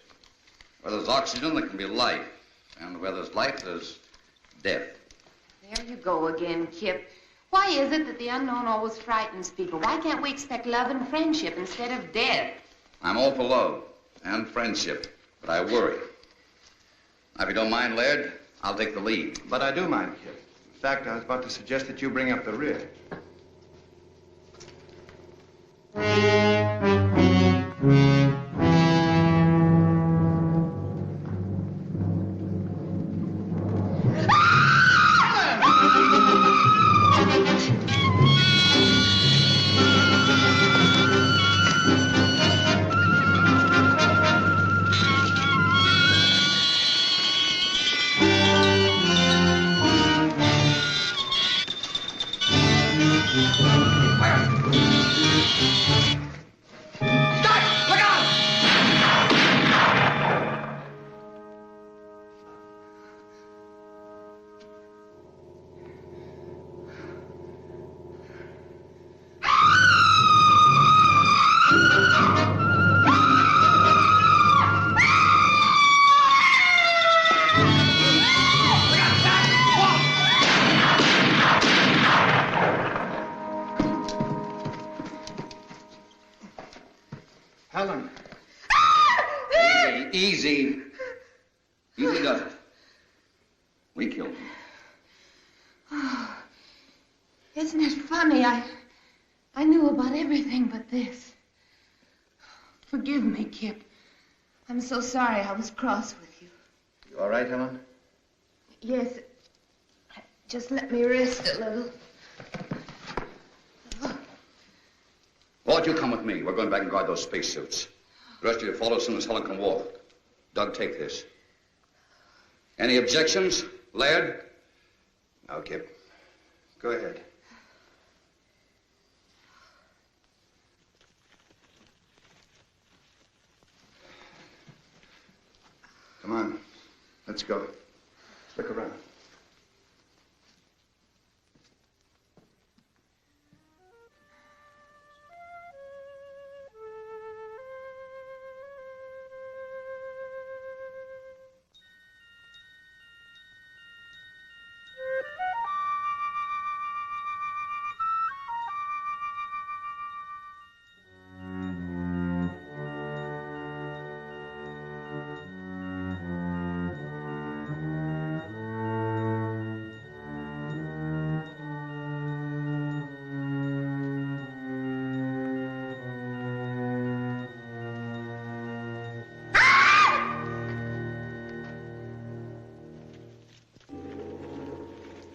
Where there's oxygen, there can be life. And where there's life, there's death. There you go again, Kip. Why is it that the unknown always frightens people? Why can't we expect love and friendship instead of death? I'm all for love and friendship, but I worry. Now, if you don't mind, Laird, I'll take the lead. But I do mind, Kip. In fact, I was about to suggest that you bring up the rear. Helen. Easy. Easy does it. We killed him. Oh, isn't it funny? I knew about everything but this. Forgive me, Kip. I'm so sorry I was cross with you. You all right, Helen? Yes. Just let me rest a little. Ward, you come with me. We're going back and guard those spacesuits. The rest of you follow as soon as Helen can walk. Doug, take this. Any objections? Laird? No, Kip. Go ahead. Come on. Let's go. Look around.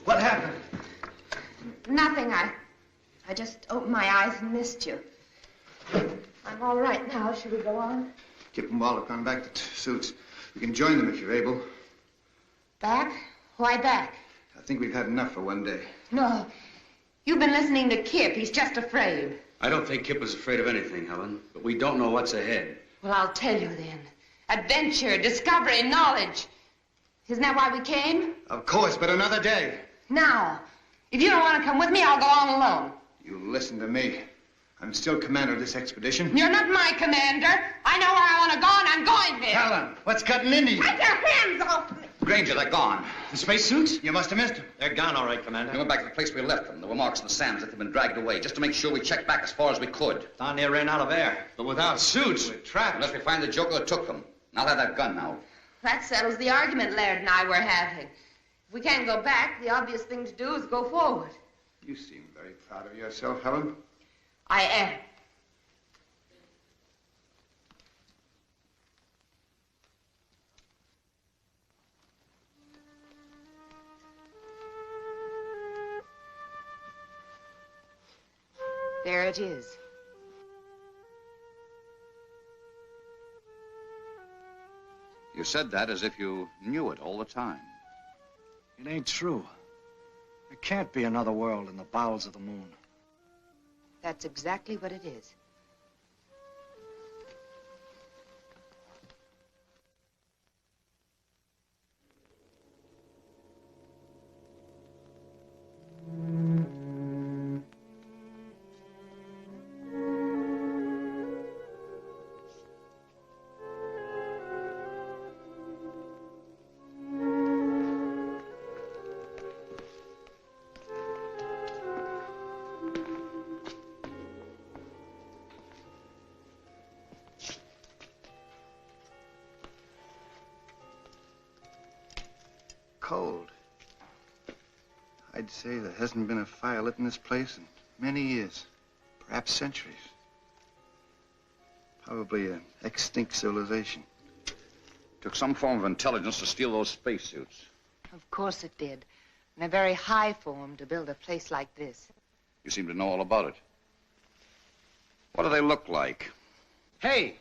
What happened? Nothing. I just opened my eyes and missed you. I'm all right now. Should we go on? Kip and Wall have gone back to suits. You can join them if you're able. Back? Why back? I think we've had enough for one day. No. You've been listening to Kip. He's just afraid. I don't think Kip was afraid of anything, Helen, but we don't know what's ahead. Well, I'll tell you then. Adventure, discovery, knowledge. Isn't that why we came? Of course, but another day. Now, if you don't want to come with me, I'll go on alone. You listen to me. I'm still commander of this expedition. You're not my commander. I know where I want to go, and I'm going there. Helen, what's cutting into you? Take your hands off me. Granger, they're gone. The spacesuits? You must have missed them. They're gone, all right, Commander. We went back to the place we left them. There were marks in the sand as if they'd been dragged away, just to make sure we checked back as far as we could. Thought they ran out of air. But without suits, we're trapped. Unless we find the joker that took them. And I'll have that gun now. That settles the argument Laird and I were having. If we can't go back, the obvious thing to do is go forward. You seem very proud of yourself, Helen. I am. There it is. You said that as if you knew it all the time. It ain't true. There can't be another world in the bowels of the moon. That's exactly what it is. Cold. I'd say there hasn't been a fire lit in this place in many years, perhaps centuries. Probably an extinct civilization. Took some form of intelligence to steal those spacesuits. Of course it did. And a very high form to build a place like this. You seem to know all about it. What do they look like? Hey,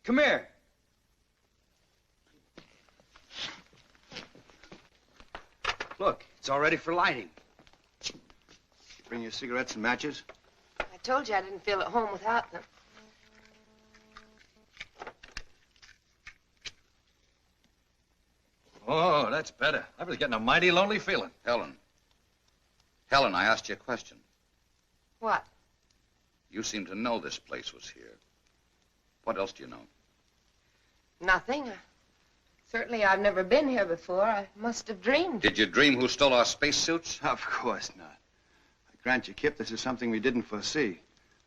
come here. Look, it's all ready for lighting. You bring your cigarettes and matches? I told you I didn't feel at home without them. Oh, that's better. I was getting a mighty lonely feeling. Helen, I asked you a question. What? You seem to know this place was here. What else do you know? Nothing. Certainly I've never been here before. I must have dreamed. Did you dream who stole our spacesuits? Of course not. I grant you, Kip, this is something we didn't foresee.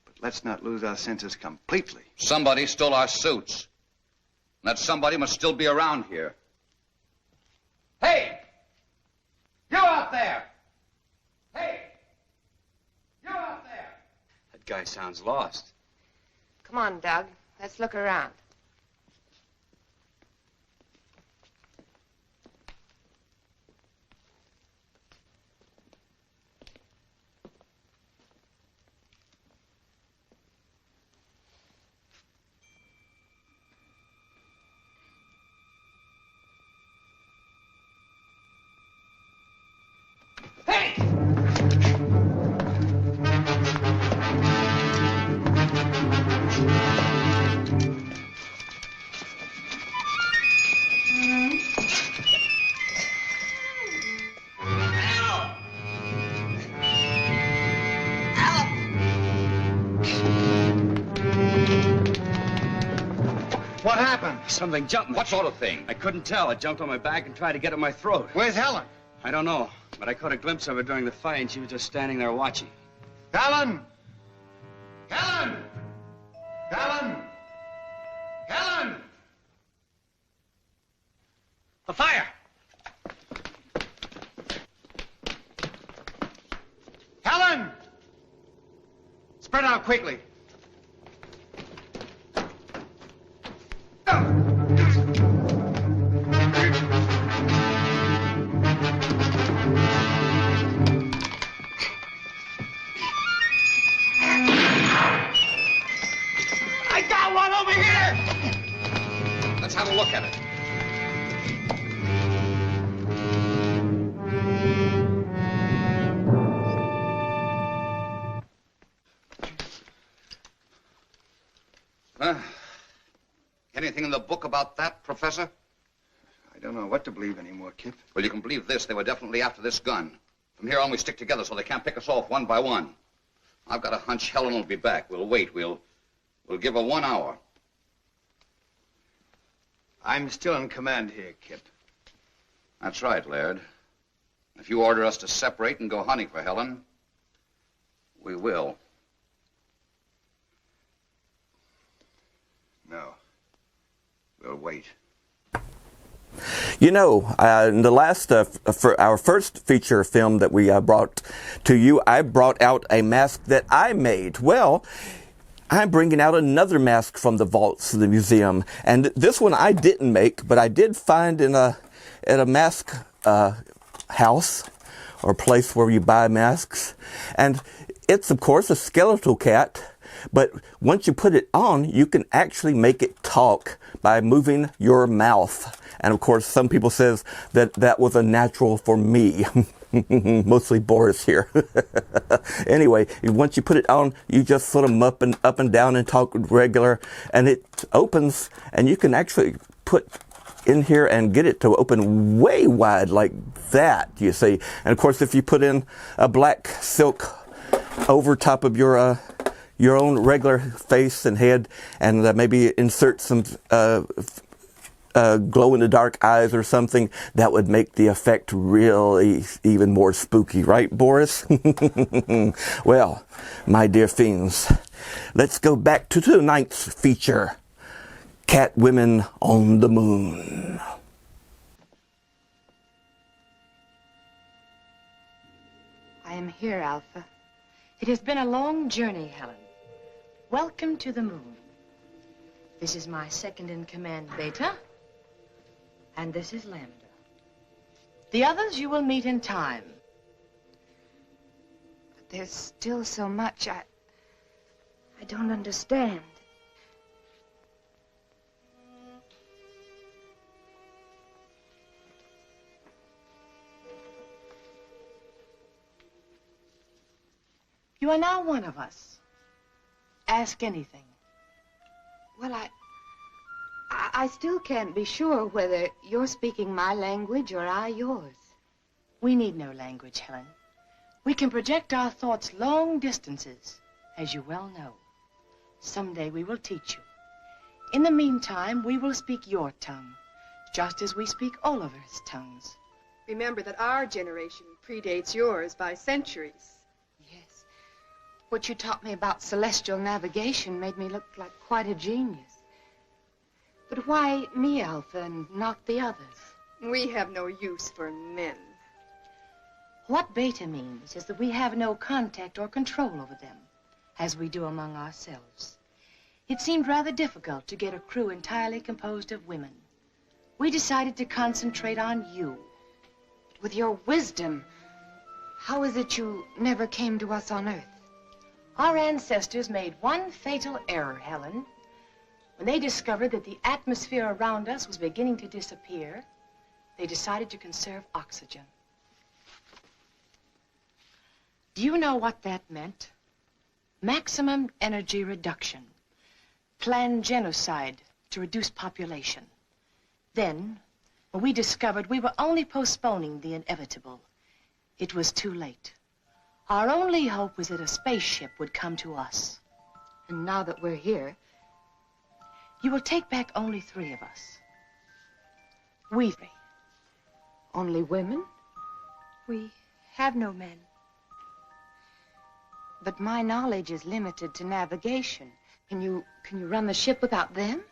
But let's not lose our senses completely. Somebody stole our suits. That somebody must still be around here. Hey! You out there! Hey! You out there! That guy sounds lost. Come on, Doug. Let's look around. What happened? Something jumped me. What sort of thing? I couldn't tell. I jumped on my back and tried to get at my throat. Where's Helen? I don't know, but I caught a glimpse of her during the fight, and she was just standing there watching. Helen! Helen! Helen! Helen! A fire! Helen! Spread out quickly. I got one over here! Let's have a look at it. Anything in the book about that, Professor? I don't know what to believe anymore, Kip. Well, you can believe this. They were definitely after this gun. From here on, we stick together so they can't pick us off one by one. I've got a hunch Helen will be back. We'll wait. We'll give her 1 hour. I'm still in command here, Kip. That's right, Laird. If you order us to separate and go hunting for Helen, we will. No. We'll wait. You know, in the last, for our first feature film that we brought to you, I brought out a mask that I made. Well, I'm bringing out another mask from the vaults of the museum. And this one I didn't make, but I did find at a mask house or place where you buy masks. And it's, of course, a skeletal cat. But once you put it on, you can actually make it talk by moving your mouth. And of course, some people says that that was a natural for me. Mostly Boris here. Anyway, once you put it on, you just sort of up and down and talk regular, and it opens, and you can actually put in here and get it to open way wide like that, you see. And of course, if you put in a black silk over top of your own regular face and head, and maybe insert some glow-in-the-dark eyes or something, that would make the effect really even more spooky, right, Boris? Well, my dear fiends, let's go back to tonight's feature, Cat Women on the Moon. I am here, Alpha. It has been a long journey, Helen. Welcome to the moon. This is my second-in-command, Beta. And this is Lambda. The others you will meet in time. But there's still so much I don't understand. You are now one of us. Ask anything. Well, I still can't be sure whether you're speaking my language or I yours. We need no language, Helen. We can project our thoughts long distances, as you well know. Someday we will teach you. In the meantime, we will speak your tongue, just as we speak Oliver's tongues. Remember that our generation predates yours by centuries. what you taught me about celestial navigation made me look like quite a genius. But why me, Alpha, and not the others? We have no use for men. What Beta means is that we have no contact or control over them, as we do among ourselves. It seemed rather difficult to get a crew entirely composed of women. We decided to concentrate on you. With your wisdom, how is it you never came to us on Earth? Our ancestors made one fatal error, Helen. When they discovered that the atmosphere around us was beginning to disappear, they decided to conserve oxygen. Do you know what that meant? Maximum energy reduction. Planned genocide to reduce population. Then, when we discovered we were only postponing the inevitable, it was too late. Our only hope was that a spaceship would come to us. And now that we're here, you will take back only 3 of us. We 3. Only women? We have no men. But my knowledge is limited to navigation. Can you run the ship without them?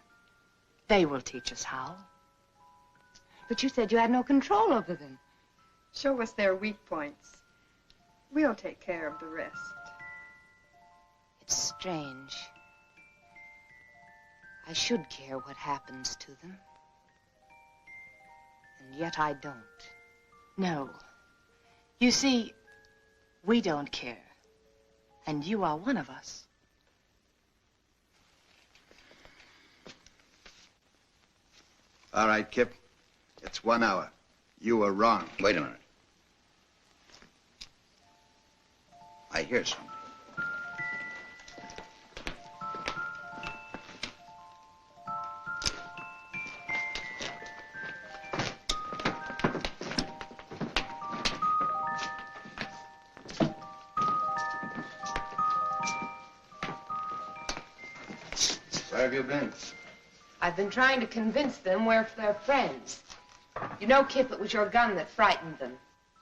They will teach us how. But you said you had no control over them. Show us their weak points. We'll take care of the rest. It's strange. I should care what happens to them. And yet I don't. No. You see, we don't care. And you are one of us. All right, Kip. It's 1 hour. You were wrong. Wait a minute. I hear something. Where have you been? I've been trying to convince them we're their friends. You know, Kip, it was your gun that frightened them.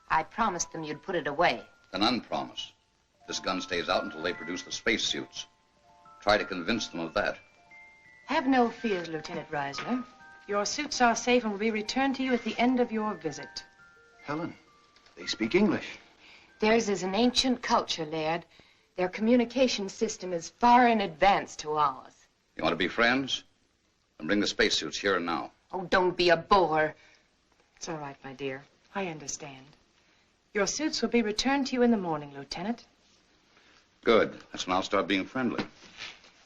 I promised them you'd put it away. An unpromise. This gun stays out until they produce the spacesuits. Try to convince them of that. Have no fears, Lieutenant Reisler. Your suits are safe and will be returned to you at the end of your visit. Helen, they speak English. Theirs is an ancient culture, Laird. Their communication system is far in advance to ours. You want to be friends? Then bring the spacesuits here and now. Oh, don't be a bore. It's all right, my dear. I understand. Your suits will be returned to you in the morning, Lieutenant. Good. That's when I'll start being friendly.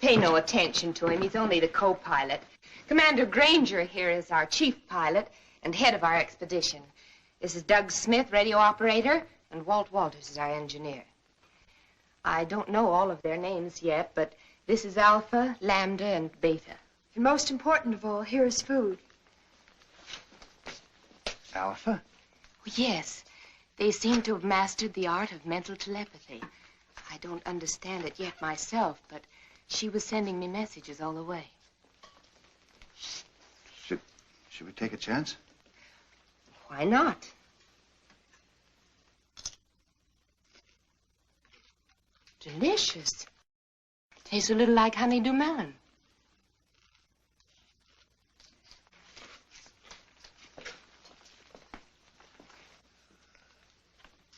Pay no attention to him. He's only the co-pilot. Commander Granger here is our chief pilot and head of our expedition. This is Doug Smith, radio operator, and Walt Walters is our engineer. I don't know all of their names yet, but this is Alpha, Lambda, and Beta. And most important of all, here is food. Alpha? Yes. They seem to have mastered the art of mental telepathy. I don't understand it yet myself, but she was sending me messages all the way. Should we take a chance? Why not? Delicious. Tastes a little like honeydew melon.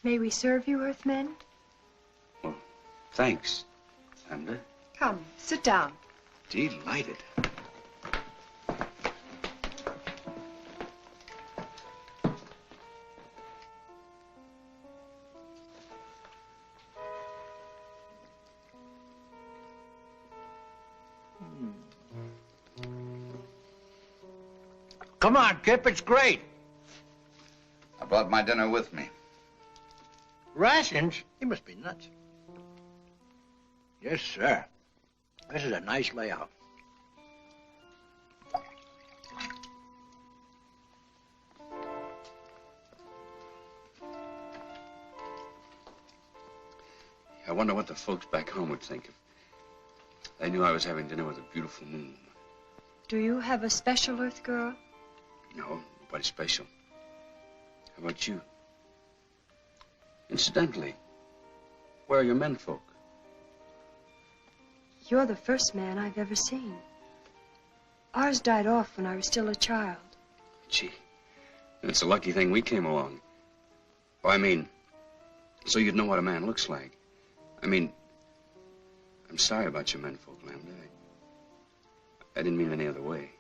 May we serve you, Earthmen? Well, thanks, Lambda. Come, sit down. Delighted. Come on, Kip, it's great. I brought my dinner with me. Rations? You must be nuts. Yes, sir. This is a nice layout. I wonder what the folks back home would think if they knew I was having dinner with a beautiful moon. Do you have a special Earth girl? No, nobody special. How about you? Incidentally, where are your menfolk? You're the first man I've ever seen. Ours died off when I was still a child. Gee, it's a lucky thing we came along. Oh, I mean, so you'd know what a man looks like. I mean, I'm sorry about your menfolk, Lambda. I didn't mean any other way.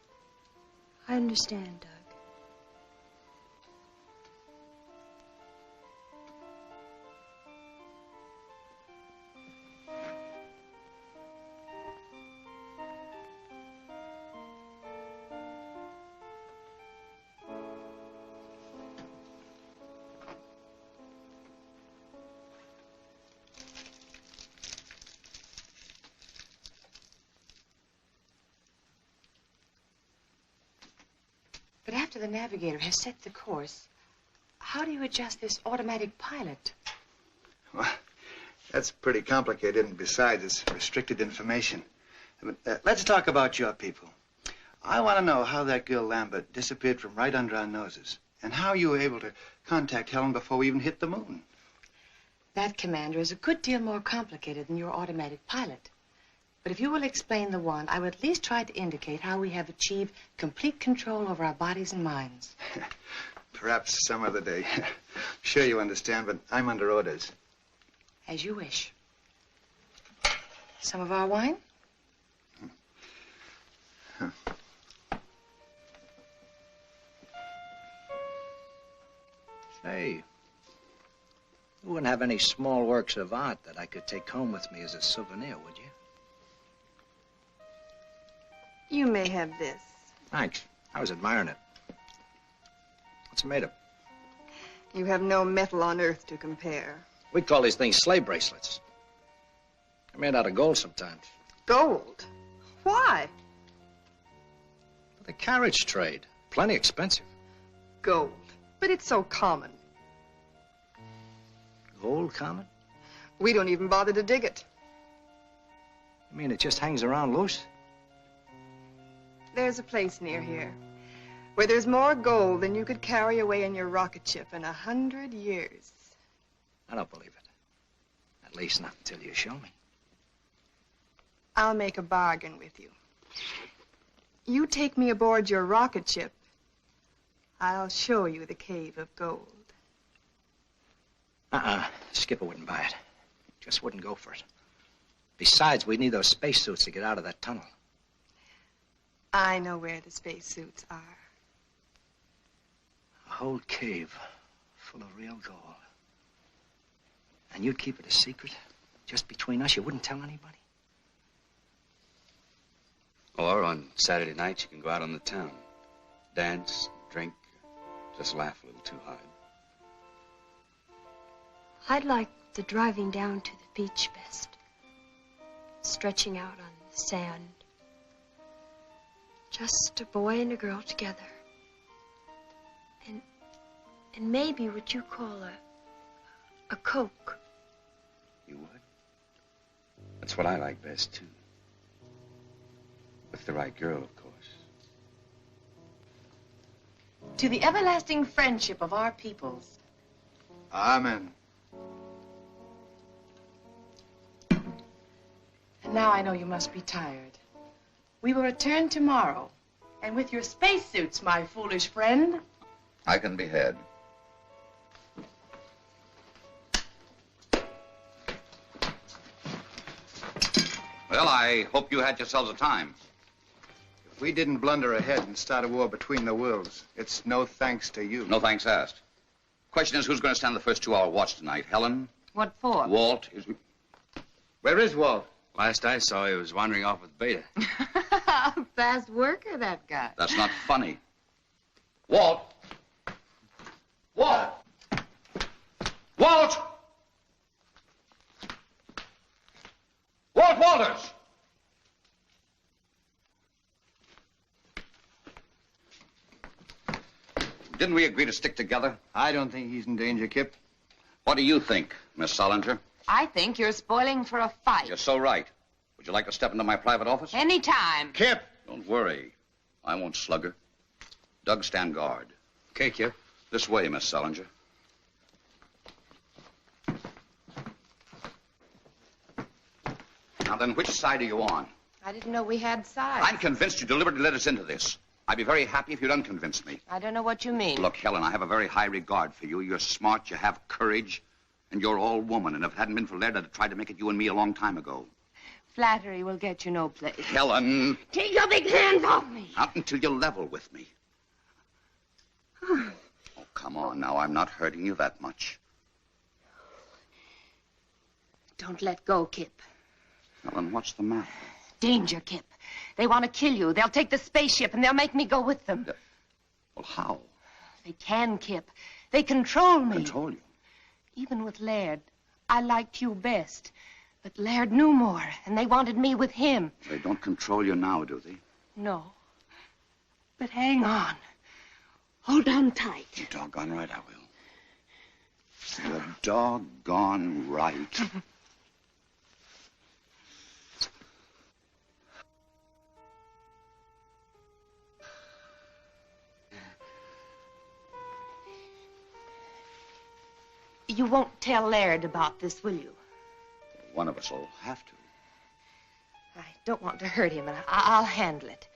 I understand, Doug. But after the navigator has set the course, how do you adjust this automatic pilot? Well, that's pretty complicated, and besides, it's restricted information. But, let's talk about your people. I want to know how that girl Lambert disappeared from right under our noses, and how you were able to contact Helen before we even hit the moon. That, Commander, is a good deal more complicated than your automatic pilot. But if you will explain the one, I will at least try to indicate how we have achieved complete control over our bodies and minds. Perhaps some other day. Sure you understand, but I'm under orders. As you wish. Some of our wine? Say, you wouldn't have any small works of art that I could take home with me as a souvenir, would you? You may have this. Thanks. I was admiring it. What's it made of? You have no metal on Earth to compare. We call these things sleigh bracelets. They're made out of gold sometimes. Gold? Why? For the carriage trade. Plenty expensive. Gold. But it's so common. Gold common? We don't even bother to dig it. You mean it just hangs around loose? There's a place near here where there's more gold than you could carry away in your rocket ship in 100 years. I don't believe it. At least not until you show me. I'll make a bargain with you. You take me aboard your rocket ship, I'll show you the cave of gold. Skipper wouldn't buy it. Just wouldn't go for it. Besides, we'd need those spacesuits to get out of that tunnel. I know where the spacesuits are. A whole cave full of real gold. And you'd keep it a secret? Just between us? You wouldn't tell anybody? Or on Saturday nights, you can go out on the town. Dance, drink, just laugh a little too hard. I'd like the driving down to the beach best. Stretching out on the sand. Just a boy and a girl together. And maybe what you call a Coke. You would? That's what I like best, too. With the right girl, of course. To the everlasting friendship of our peoples. Amen. And now I know you must be tired. We will return tomorrow. And with your spacesuits, my foolish friend. I can be had. Well, I hope you had yourselves a time. If we didn't blunder ahead and start a war between the worlds, it's no thanks to you. No thanks asked. Question is, who's going to stand the first 2-hour watch tonight? Helen? What for? Walt? Where is Walt? Last I saw, he was wandering off with Beta. Fast worker, that guy. That's not funny. Walt! Walt! Walt! Walt Walters! Didn't we agree to stick together? I don't think he's in danger, Kip. What do you think, Miss Solinger? I think you're spoiling for a fight. You're so right. Would you like to step into my private office? Anytime. Kip! Don't worry. I won't slug her. Doug, stand guard. Okay, Kip. This way, Miss Solinger. Now then, which side are you on? I didn't know we had sides. I'm convinced you deliberately led us into this. I'd be very happy if you'd unconvinced me. I don't know what you mean. Look, Helen, I have a very high regard for you. You're smart, you have courage, and you're all woman. And if it hadn't been for Laird, I'd have tried to make it you and me a long time ago. Flattery will get you no place. Helen! Take your big hands off me! Not until you level with me. Oh, come on now. I'm not hurting you that much. Don't let go, Kip. Helen, what's the matter? Danger, Kip. They want to kill you. They'll take the spaceship and they'll make me go with them. Well, how? They can, Kip. They control me. Control you? Even with Laird, I liked you best. But Laird knew more, and they wanted me with him. They don't control you now, do they? No. But hang on. Hold on tight. You're doggone right I will. You're doggone right. You won't tell Laird about this, will you? One of us will have to. I don't want to hurt him, and I'll handle it.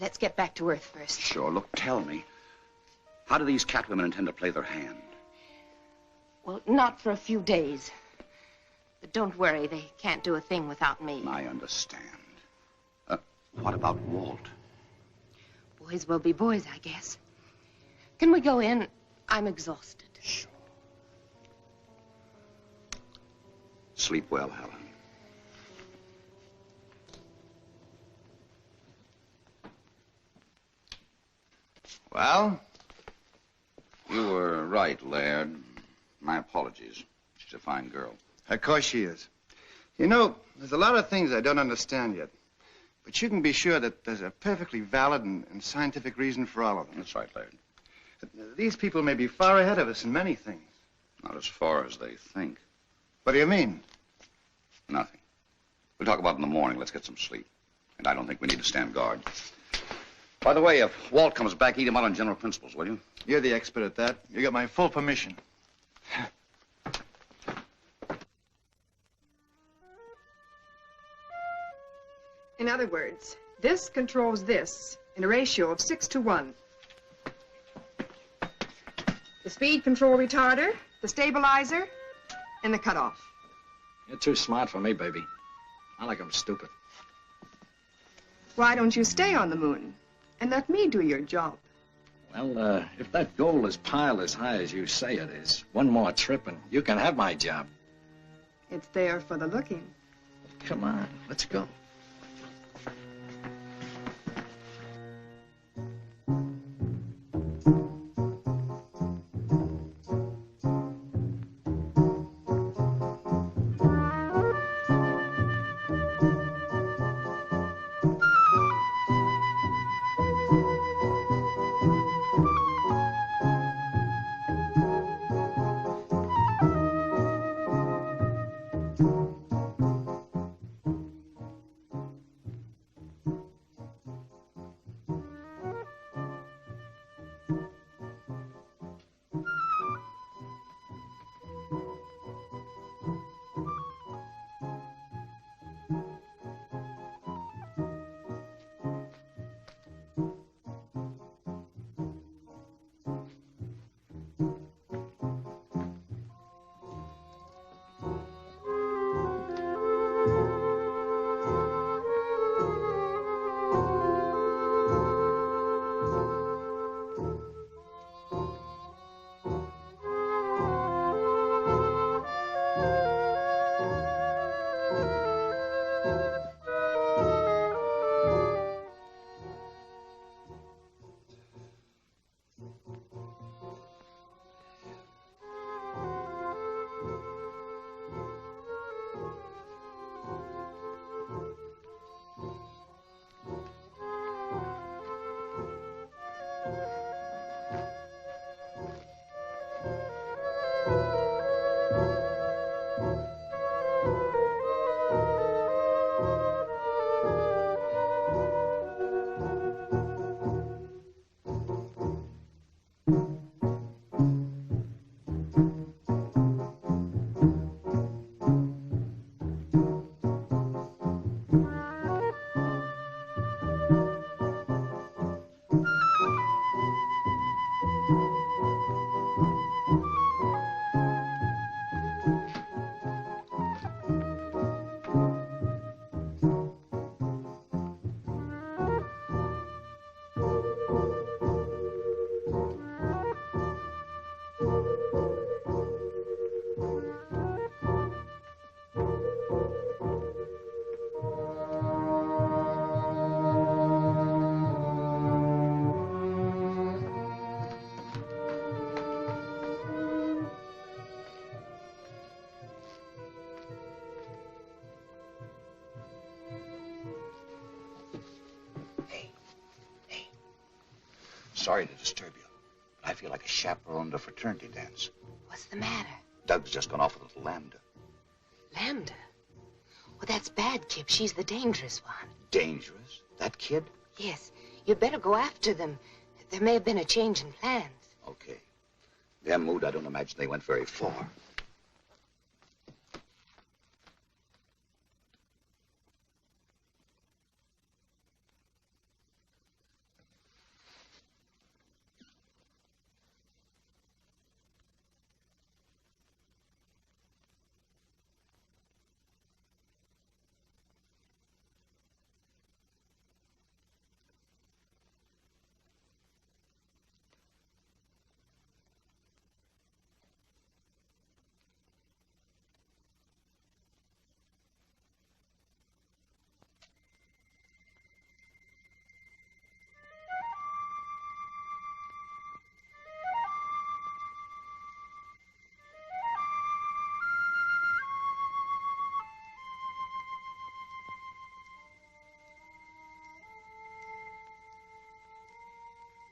Let's get back to Earth first. Sure. Look, tell me. How do these catwomen intend to play their hand? Well, not for a few days. But don't worry, they can't do a thing without me. I understand. What about Walt? Boys will be boys, I guess. Can we go in? I'm exhausted. Sure. Sleep well, Helen. Well? You were right, Laird. My apologies. She's a fine girl. Of course she is. You know, there's a lot of things I don't understand yet. But you can be sure that there's a perfectly valid and scientific reason for all of them. That's right, Laird. These people may be far ahead of us in many things. Not as far as they think. What do you mean? Nothing. We'll talk about it in the morning. Let's get some sleep. And I don't think we need to stand guard. By the way, if Walt comes back, eat him out on general principles, will you? You're the expert at that. You got my full permission. In other words, this controls this in a ratio of 6 to 1. The speed control retarder, the stabilizer, and the cutoff. You're too smart for me, baby. I like 'em stupid. Why don't you stay on the moon and let me do your job? Well, if that goal is piled as high as you say it is, one more trip and you can have my job. It's there for the looking. Come on, let's go. sorry to disturb you, but I feel like a chaperone at a fraternity dance. What's the matter? Doug's just gone off with a little Lambda. Lambda? Well, that's bad, Kip. She's the dangerous one. Dangerous? That kid? Yes. You'd better go after them. There may have been a change in plans. Okay. Their mood, I don't imagine they went very far.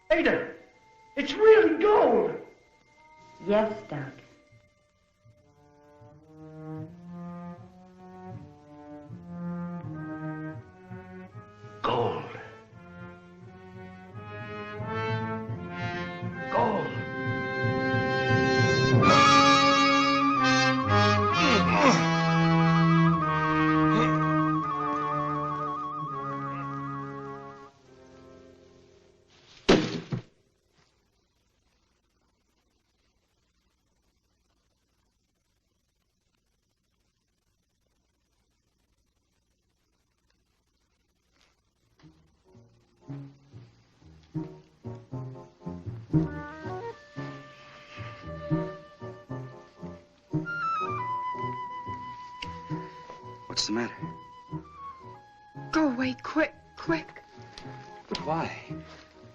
Ada, it's really gold. Yes, Doug. Gold. Gold. What's the matter? Go away, quick, quick. But why?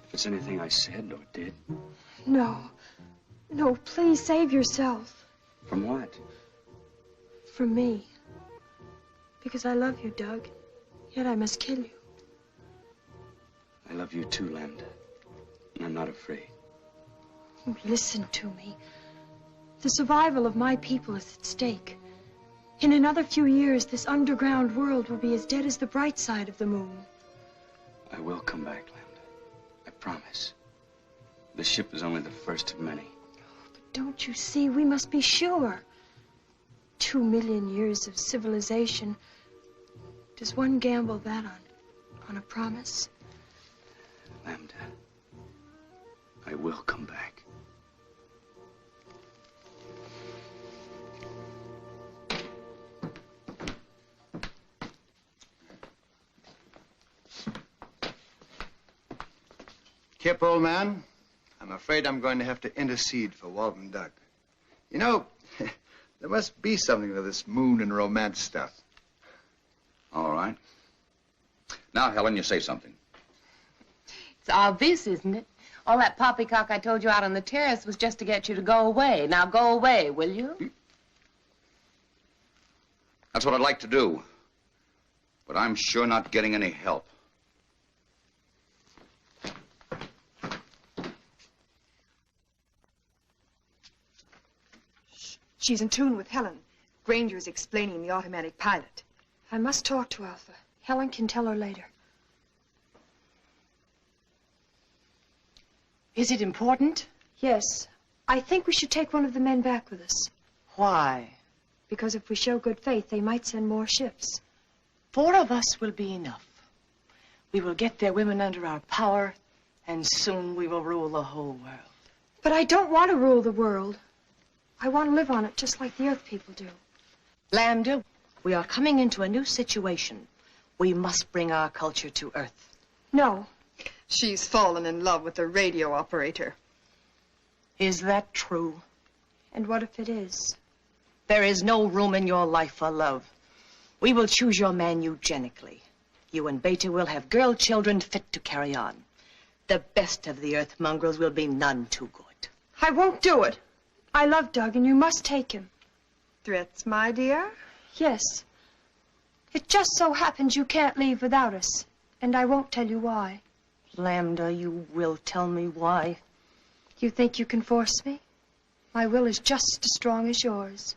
If it's anything I said or did. No. No, please save yourself. From what? From me. Because I love you, Doug. Yet I must kill you. I love you too, Lambda. And I'm not afraid. Oh, listen to me. The survival of my people is at stake. In another few years, this underground world will be as dead as the bright side of the moon. I will come back, Lambda. I promise. The ship is only the first of many. But don't you see, we must be sure. 2 million years of civilization. Does one gamble that on a promise? Lambda, I will come back. Kip, old man, I'm afraid I'm going to have to intercede for Walt and Doug. You know, there must be something to this moon and romance stuff. All right. Now, Helen, you say something. It's obvious, isn't it? All that poppycock I told you out on the terrace was just to get you to go away. Now go away, will you? That's what I'd like to do. But I'm sure not getting any help. She's in tune with Helen. Granger's explaining the automatic pilot. I must talk to Alpha. Helen can tell her later. Is it important? Yes. I think we should take one of the men back with us. Why? Because if we show good faith, they might send more ships. 4 of us will be enough. We will get their women under our power, and soon we will rule the whole world. But I don't want to rule the world. I want to live on it just like the Earth people do. Lambda, we are coming into a new situation. We must bring our culture to Earth. No. She's fallen in love with a radio operator. Is that true? And what if it is? There is no room in your life for love. We will choose your man eugenically. You and Beta will have girl children fit to carry on. The best of the Earth mongrels will be none too good. I won't do it. I love Doug, and you must take him. Threats, my dear? Yes. It just so happens you can't leave without us, and I won't tell you why. Lambda, you will tell me why. You think you can force me? My will is just as strong as yours.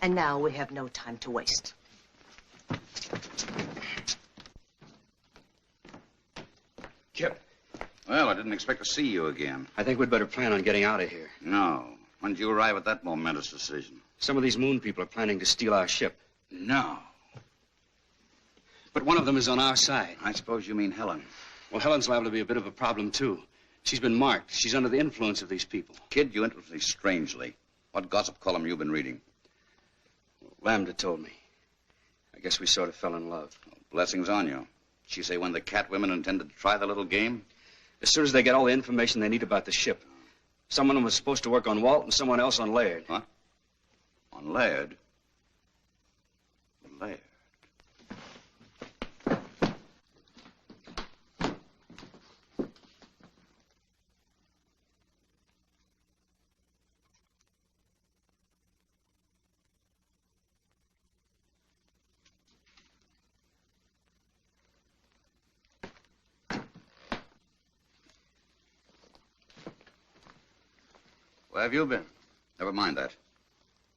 And now we have no time to waste. Kip. Well, I didn't expect to see you again. I think we'd better plan on getting out of here. No. When did you arrive at that momentous decision? Some of these moon people are planning to steal our ship. No. But one of them is on our side. I suppose you mean Helen. Well, Helen's liable to be a bit of a problem, too. She's been marked. She's under the influence of these people. Kid, you interest me strangely. What gossip column you been reading? Lambda told me. I guess we sort of fell in love. Well, blessings on you. She say when the cat women intended to try the little game? As soon as they get all the information they need about the ship. Someone was supposed to work on Walt and someone else on Laird. What? On Laird? Laird. Where have you been? Never mind that.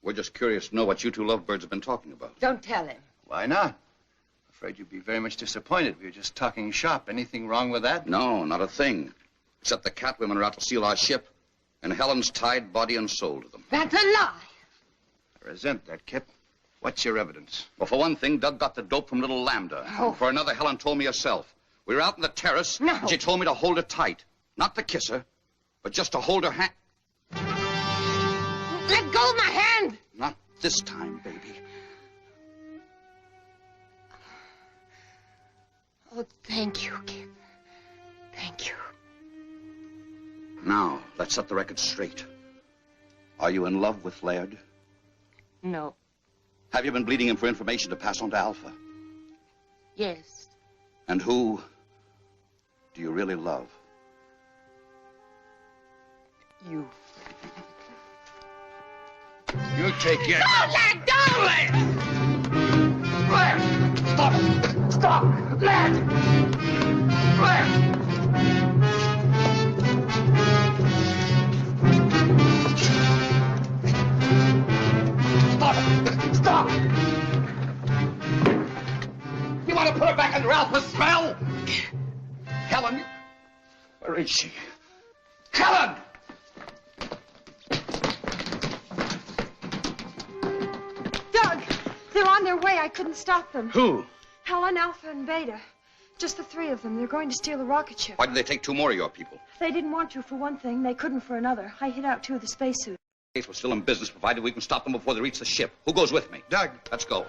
We're just curious to know what you two lovebirds have been talking about. Don't tell him. Why not? Afraid you'd be very much disappointed. We were just talking shop. Anything wrong with that? No, not a thing. Except the cat women are out to steal our ship, and Helen's tied body and soul to them. That's a lie. I resent that, Kip. What's your evidence? Well, for one thing, Doug got the dope from little Lambda. Oh. For another, Helen told me herself. We were out on the terrace, No. and she told me to hold her tight. Not to kiss her, but just to hold her hand. Let go of my hand! Not this time, baby. Oh, thank you, Kip. Thank you. Now, let's set the record straight. Are you in love with Laird? No. Have you been bleeding him for information to pass on to Alpha? Yes. And who do you really love? You. You take your... Don't let go, Led! Led! Stop it! Stop! Led! Led! Stop it! Stop! You want to put her back under Alpha's spell? Helen? Where is she? Helen! Doug, they're on their way. I couldn't stop them. Who? Helen, Alpha, and Beta. Just the three of them. They're going to steal a rocket ship. Why did they take two more of your people? They didn't want to for one thing. They couldn't for another. I hit out two of the spacesuits. Case we're still in business, provided we can stop them before they reach the ship. Who goes with me? Doug. Let's go.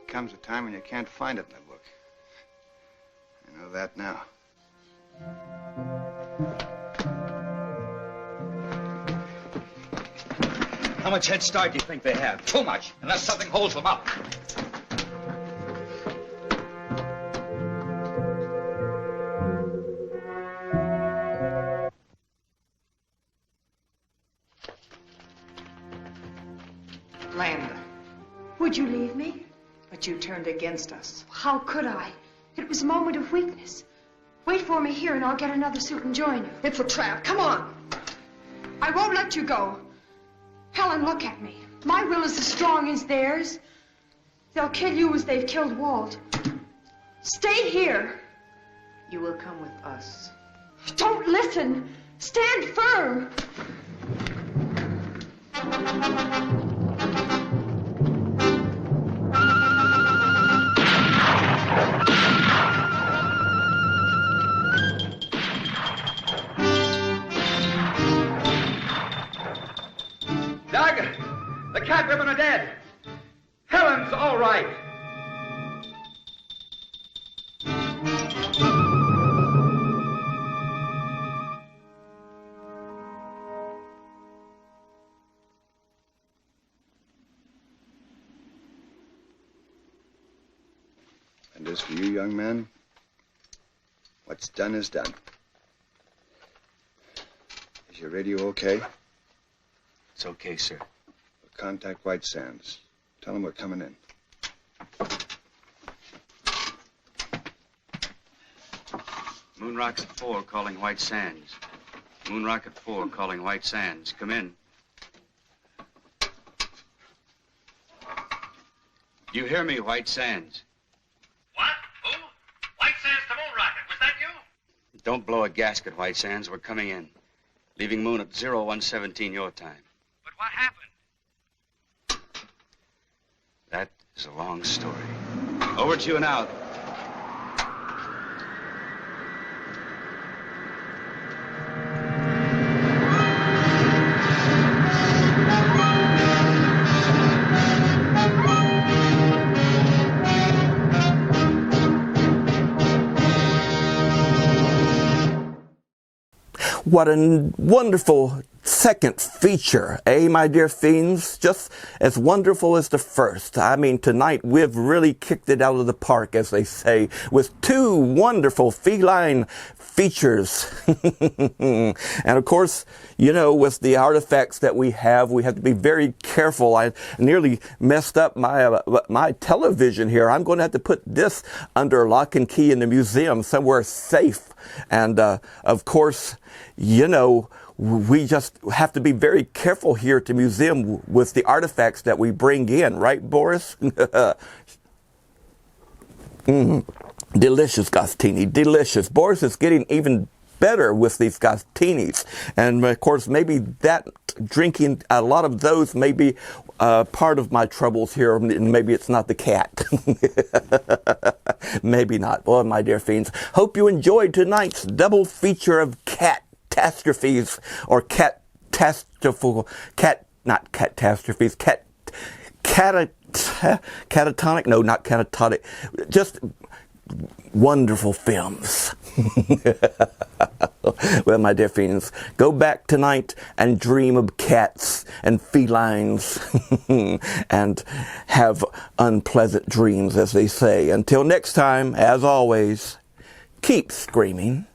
Comes a time when you can't find it in the book. I know that now. How much head start do you think they have? Too much, unless something holds them up. Lambda, Would you leave me? but you turned against us. How could I? It was a moment of weakness. Wait for me here and I'll get another suit and join you. It's a trap. Come on. I won't let you go. Helen, look at me. My will is as strong as theirs. They'll kill you as they've killed Walt. Stay here. You will come with us. Don't listen. Stand firm. Doug, the cat women are dead. Helen's all right. And as for you, young man, what's done is done. Is your radio okay? It's okay, sir. Contact White Sands. Tell them we're coming in. Moon Rocket 4 calling White Sands. Moon Rocket 4 calling White Sands. Come in. You hear me, White Sands? What? Who? White Sands to Moon Rocket. Was that you? Don't blow a gasket, White Sands. We're coming in. Leaving Moon at 0117 your time. But what happened? That is a long story. Over to you now. What a wonderful second feature, eh, my dear fiends? Just as wonderful as the first. I mean, tonight we've really kicked it out of the park, as they say, with two wonderful feline features. And of course, you know, with the artifacts that we have to be very careful. I nearly messed up my television here. I'm going to have to put this under lock and key in the museum somewhere safe. And of course, you know, we just have to be very careful here at the museum with the artifacts that we bring in, right, Boris? Delicious Gostini, delicious. Boris is getting even better with these Gostinis. And of course, maybe that drinking a lot of those may be part of my troubles here. Maybe it's not the cat. Maybe not. Well, my dear fiends, hope you enjoyed tonight's double feature of catastrophes, or catatonic, no, not catatonic, just wonderful films. Well, my dear fiends, go back tonight and dream of cats and felines and have unpleasant dreams, as they say. Until next time, as always, keep screaming.